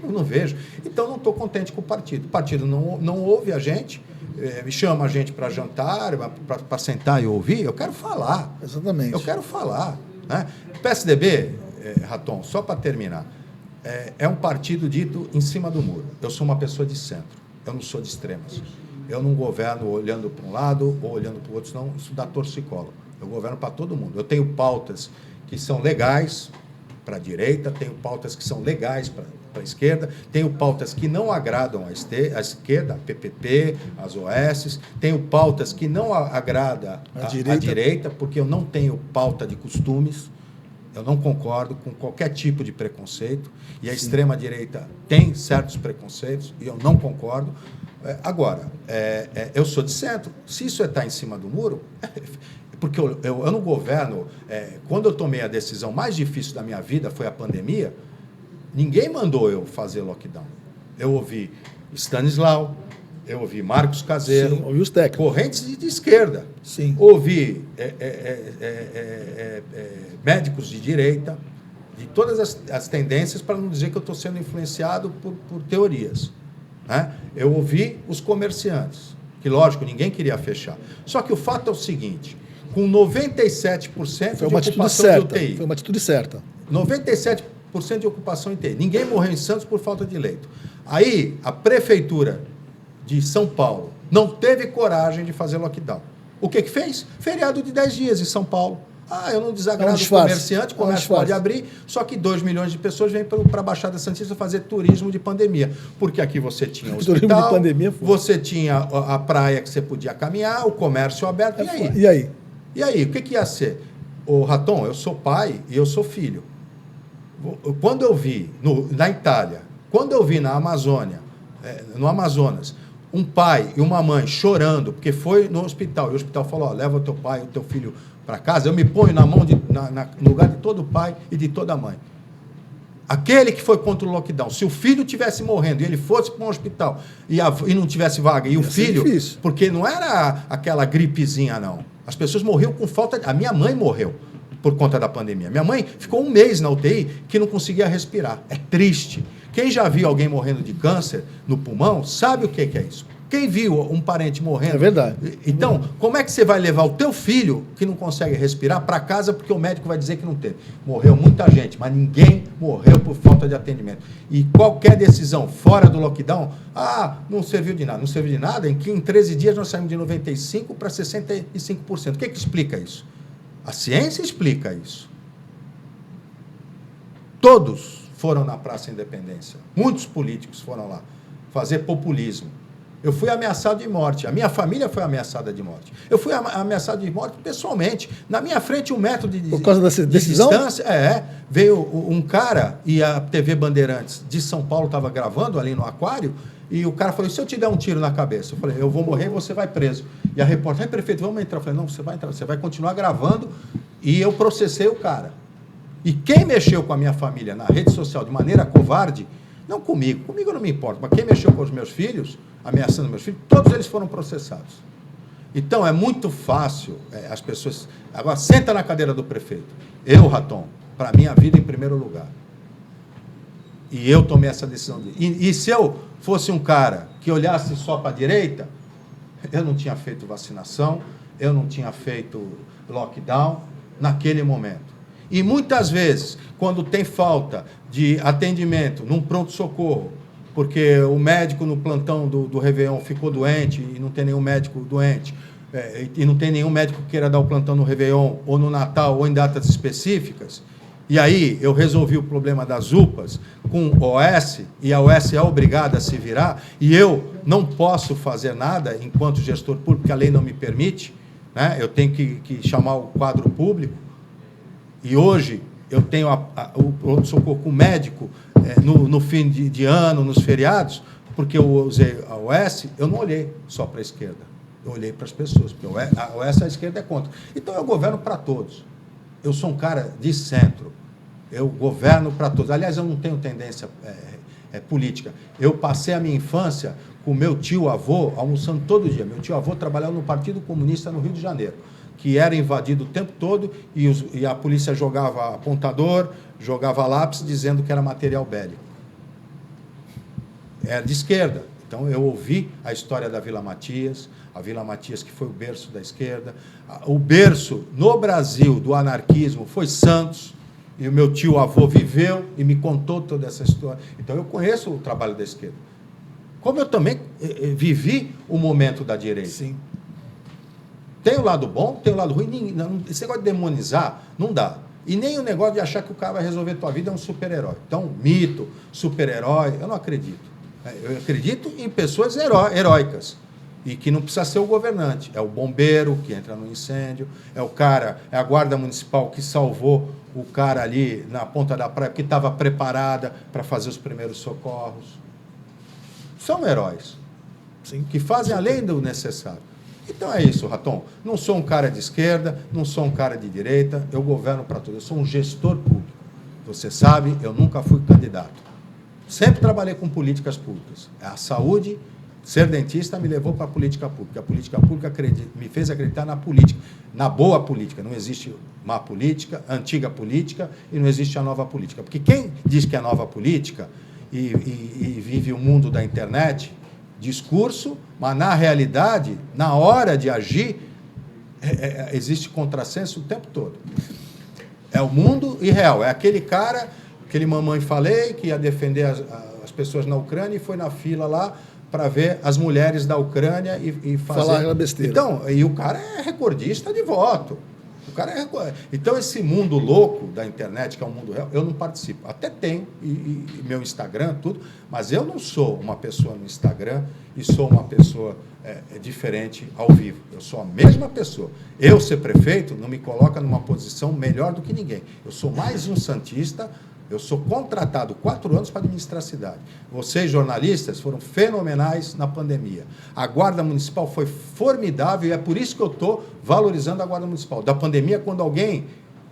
eu não vejo. Então, não estou contente com o partido. O partido não ouve a gente, chama a gente para jantar, para sentar e ouvir. Eu quero falar. Exatamente. Eu quero falar. Né? PSDB, Raton, só para terminar, é um partido dito em cima do muro. Eu sou uma pessoa de centro, eu não sou de extremas. Eu não governo olhando para um lado ou olhando para o outro, senão isso dá torcicolo. Eu governo para todo mundo. Eu tenho pautas que são legais para a direita, tenho pautas que são legais para a esquerda, tenho pautas que não agradam à esquerda, a PPP, as OS, tenho pautas que não agradam à direita, porque eu não tenho pauta de costumes. Eu não concordo com qualquer tipo de preconceito, e a extrema-direita tem certos preconceitos, e eu não concordo. Agora, eu sou de centro. Se isso está em cima do muro, porque eu não governo. Quando eu tomei a decisão mais difícil da minha vida, foi a pandemia, ninguém mandou eu fazer lockdown. Eu ouvi Stanislau, eu ouvi Marcos Caseiro, ouvi os técnicos, correntes de esquerda. Sim. Ouvi médicos de direita, de todas as tendências, para não dizer que eu estou sendo influenciado por teorias. Né? Eu ouvi os comerciantes, que, lógico, ninguém queria fechar. Só que o fato é o seguinte, com 97% de ocupação de UTI. Foi uma atitude certa. 97% de ocupação em UTI. Ninguém morreu em Santos por falta de leito. Aí, a prefeitura de São Paulo não teve coragem de fazer lockdown. O que fez? Feriado de 10 dias em São Paulo. Eu não desagrado o comerciante, o comércio pode abrir, só que 2 milhões de pessoas vêm para a Baixada Santista fazer turismo de pandemia. Porque aqui você tinha o hospital, de pandemia, você tinha a praia que você podia caminhar, o comércio aberto, E aí? E aí, o que ia ser? Ô, Raton, eu sou pai e eu sou filho. Quando eu vi na Itália, quando eu vi na Amazônia, no Amazonas, um pai e uma mãe chorando, porque foi no hospital, e o hospital falou, leva o teu pai e o teu filho para casa, eu me ponho na mão, no lugar de todo pai e de toda mãe. Aquele que foi contra o lockdown, se o filho tivesse morrendo e ele fosse para um hospital e não tivesse vaga, e o filho, porque não era aquela gripezinha, não. As pessoas morriam com falta... A minha mãe morreu por conta da pandemia. Minha mãe ficou 1 mês na UTI que não conseguia respirar. É triste. Quem já viu alguém morrendo de câncer no pulmão, sabe o que é isso. Quem viu um parente morrendo... É verdade. Então, como é que você vai levar o teu filho, que não consegue respirar, para casa porque o médico vai dizer que não teve? Morreu muita gente, mas ninguém morreu por falta de atendimento. E qualquer decisão fora do lockdown, não serviu de nada. Não serviu de nada em que em 13 dias nós saímos de 95% para 65%. O que explica isso? A ciência explica isso. Todos foram na Praça Independência. Muitos políticos foram lá fazer populismo. Eu fui ameaçado de morte. A minha família foi ameaçada de morte. Eu fui ameaçado de morte pessoalmente. Na minha frente, 1 metro de por causa dessa decisão? Distância. Veio um cara, e a TV Bandeirantes de São Paulo estava gravando ali no aquário, e o cara falou, se eu te der um tiro na cabeça? Eu falei, eu vou morrer e você vai preso. E a repórter, prefeito, vamos entrar. Eu falei, não, você vai entrar, você vai continuar gravando. E eu processei o cara. E quem mexeu com a minha família na rede social de maneira covarde, não comigo eu não me importo, mas quem mexeu com os meus filhos, ameaçando meus filhos, todos eles foram processados. Então, é muito fácil as pessoas... Agora, senta na cadeira do prefeito. Eu, Raton, para mim, a vida em primeiro lugar. E eu tomei essa decisão. E se eu fosse um cara que olhasse só para a direita, eu não tinha feito vacinação, eu não tinha feito lockdown naquele momento. E muitas vezes, quando tem falta de atendimento num pronto-socorro, porque o médico no plantão do Réveillon ficou doente e não tem nenhum médico doente, e não tem nenhum médico que queira dar o plantão no Réveillon, ou no Natal, ou em datas específicas, e aí eu resolvi o problema das UPAs com OS, e a OS é obrigada a se virar, e eu não posso fazer nada enquanto gestor público, porque a lei não me permite, né? Eu tenho que chamar o quadro público, e hoje eu tenho o pronto-socorro com o médico no fim de ano, nos feriados, porque eu usei a OS, eu não olhei só para a esquerda, eu olhei para as pessoas, porque a OS a esquerda é contra. Então eu governo para todos. Eu sou um cara de centro, eu governo para todos. Aliás, eu não tenho tendência política. Eu passei a minha infância com meu tio-avô almoçando todo dia. Meu tio-avô trabalhava no Partido Comunista no Rio de Janeiro, que era invadido o tempo todo e a polícia jogava apontador, jogava lápis, dizendo que era material bélico. Era de esquerda. Então, eu ouvi a história da Vila Matias, a Vila Matias que foi o berço da esquerda. O berço, no Brasil, do anarquismo foi Santos, e o meu tio-avô viveu e me contou toda essa história. Então, eu conheço o trabalho da esquerda. Como eu também vivi o momento da direita. Sim. Tem o lado bom, tem o lado ruim. Esse negócio de demonizar, não dá. E nem o negócio de achar que o cara vai resolver a tua vida é um super-herói. Então, mito, super-herói, eu não acredito. Eu acredito em pessoas heróicas. E que não precisa ser o governante. É o bombeiro que entra no incêndio, é a guarda municipal que salvou o cara ali na ponta da praia, que estava preparada para fazer os primeiros socorros. São heróis. Sim. Que fazem além do necessário. Então é isso, Raton. Não sou um cara de esquerda, não sou um cara de direita, eu governo para tudo. Eu sou um gestor público. Você sabe, eu nunca fui candidato. Sempre trabalhei com políticas públicas. A saúde, ser dentista me levou para a política pública. A política pública me fez acreditar na política, na boa política. Não existe má política, antiga política, e não existe a nova política. Porque quem diz que é nova política e vive o mundo da internet, discurso, mas na realidade, na hora de agir, existe contrassenso o tempo todo. É o mundo irreal. É aquele cara, aquele mamãe falei, que ia defender as pessoas na Ucrânia e foi na fila lá para ver as mulheres da Ucrânia e fazer... Falar aquela besteira. Então, e o cara é recordista de voto. Então, esse mundo louco da internet, que é um mundo real, eu não participo. Até tenho, e meu Instagram, tudo, mas eu não sou uma pessoa no Instagram e sou uma pessoa diferente ao vivo. Eu sou a mesma pessoa. Eu ser prefeito não me coloca numa posição melhor do que ninguém. Eu sou mais um santista. Eu sou contratado 4 anos para administrar a cidade. Vocês, jornalistas, foram fenomenais na pandemia. A Guarda Municipal foi formidável e é por isso que eu estou valorizando a Guarda Municipal. Da pandemia, quando alguém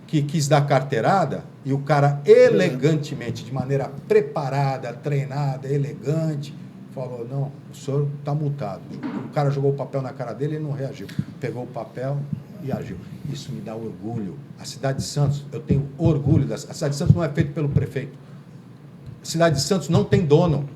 que quis dar carteirada e o cara elegantemente, de maneira preparada, treinada, elegante, falou, não, o senhor está multado. O cara jogou o papel na cara dele e ele não reagiu. Pegou o papel e agiu. Isso me dá orgulho. A cidade de Santos, eu tenho orgulho. A cidade de Santos não é feita pelo prefeito. A cidade de Santos não tem dono.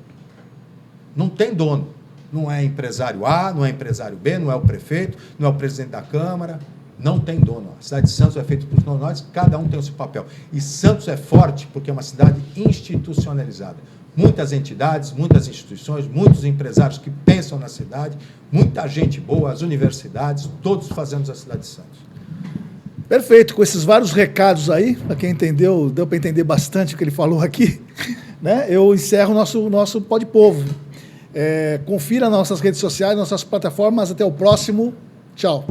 Não tem dono. Não é empresário A, não é empresário B, não é o prefeito, não é o presidente da Câmara. Não tem dono. A cidade de Santos é feita por nós, cada um tem o seu papel. E Santos é forte porque é uma cidade institucionalizada. Muitas entidades, muitas instituições, muitos empresários que pensam na cidade, muita gente boa, as universidades, todos fazemos a cidade de Santos. Perfeito, com esses vários recados aí, para quem entendeu, deu para entender bastante o que ele falou aqui, né? Eu encerro o nosso Pode Povo. Confira nossas redes sociais, nossas plataformas, até o próximo, tchau.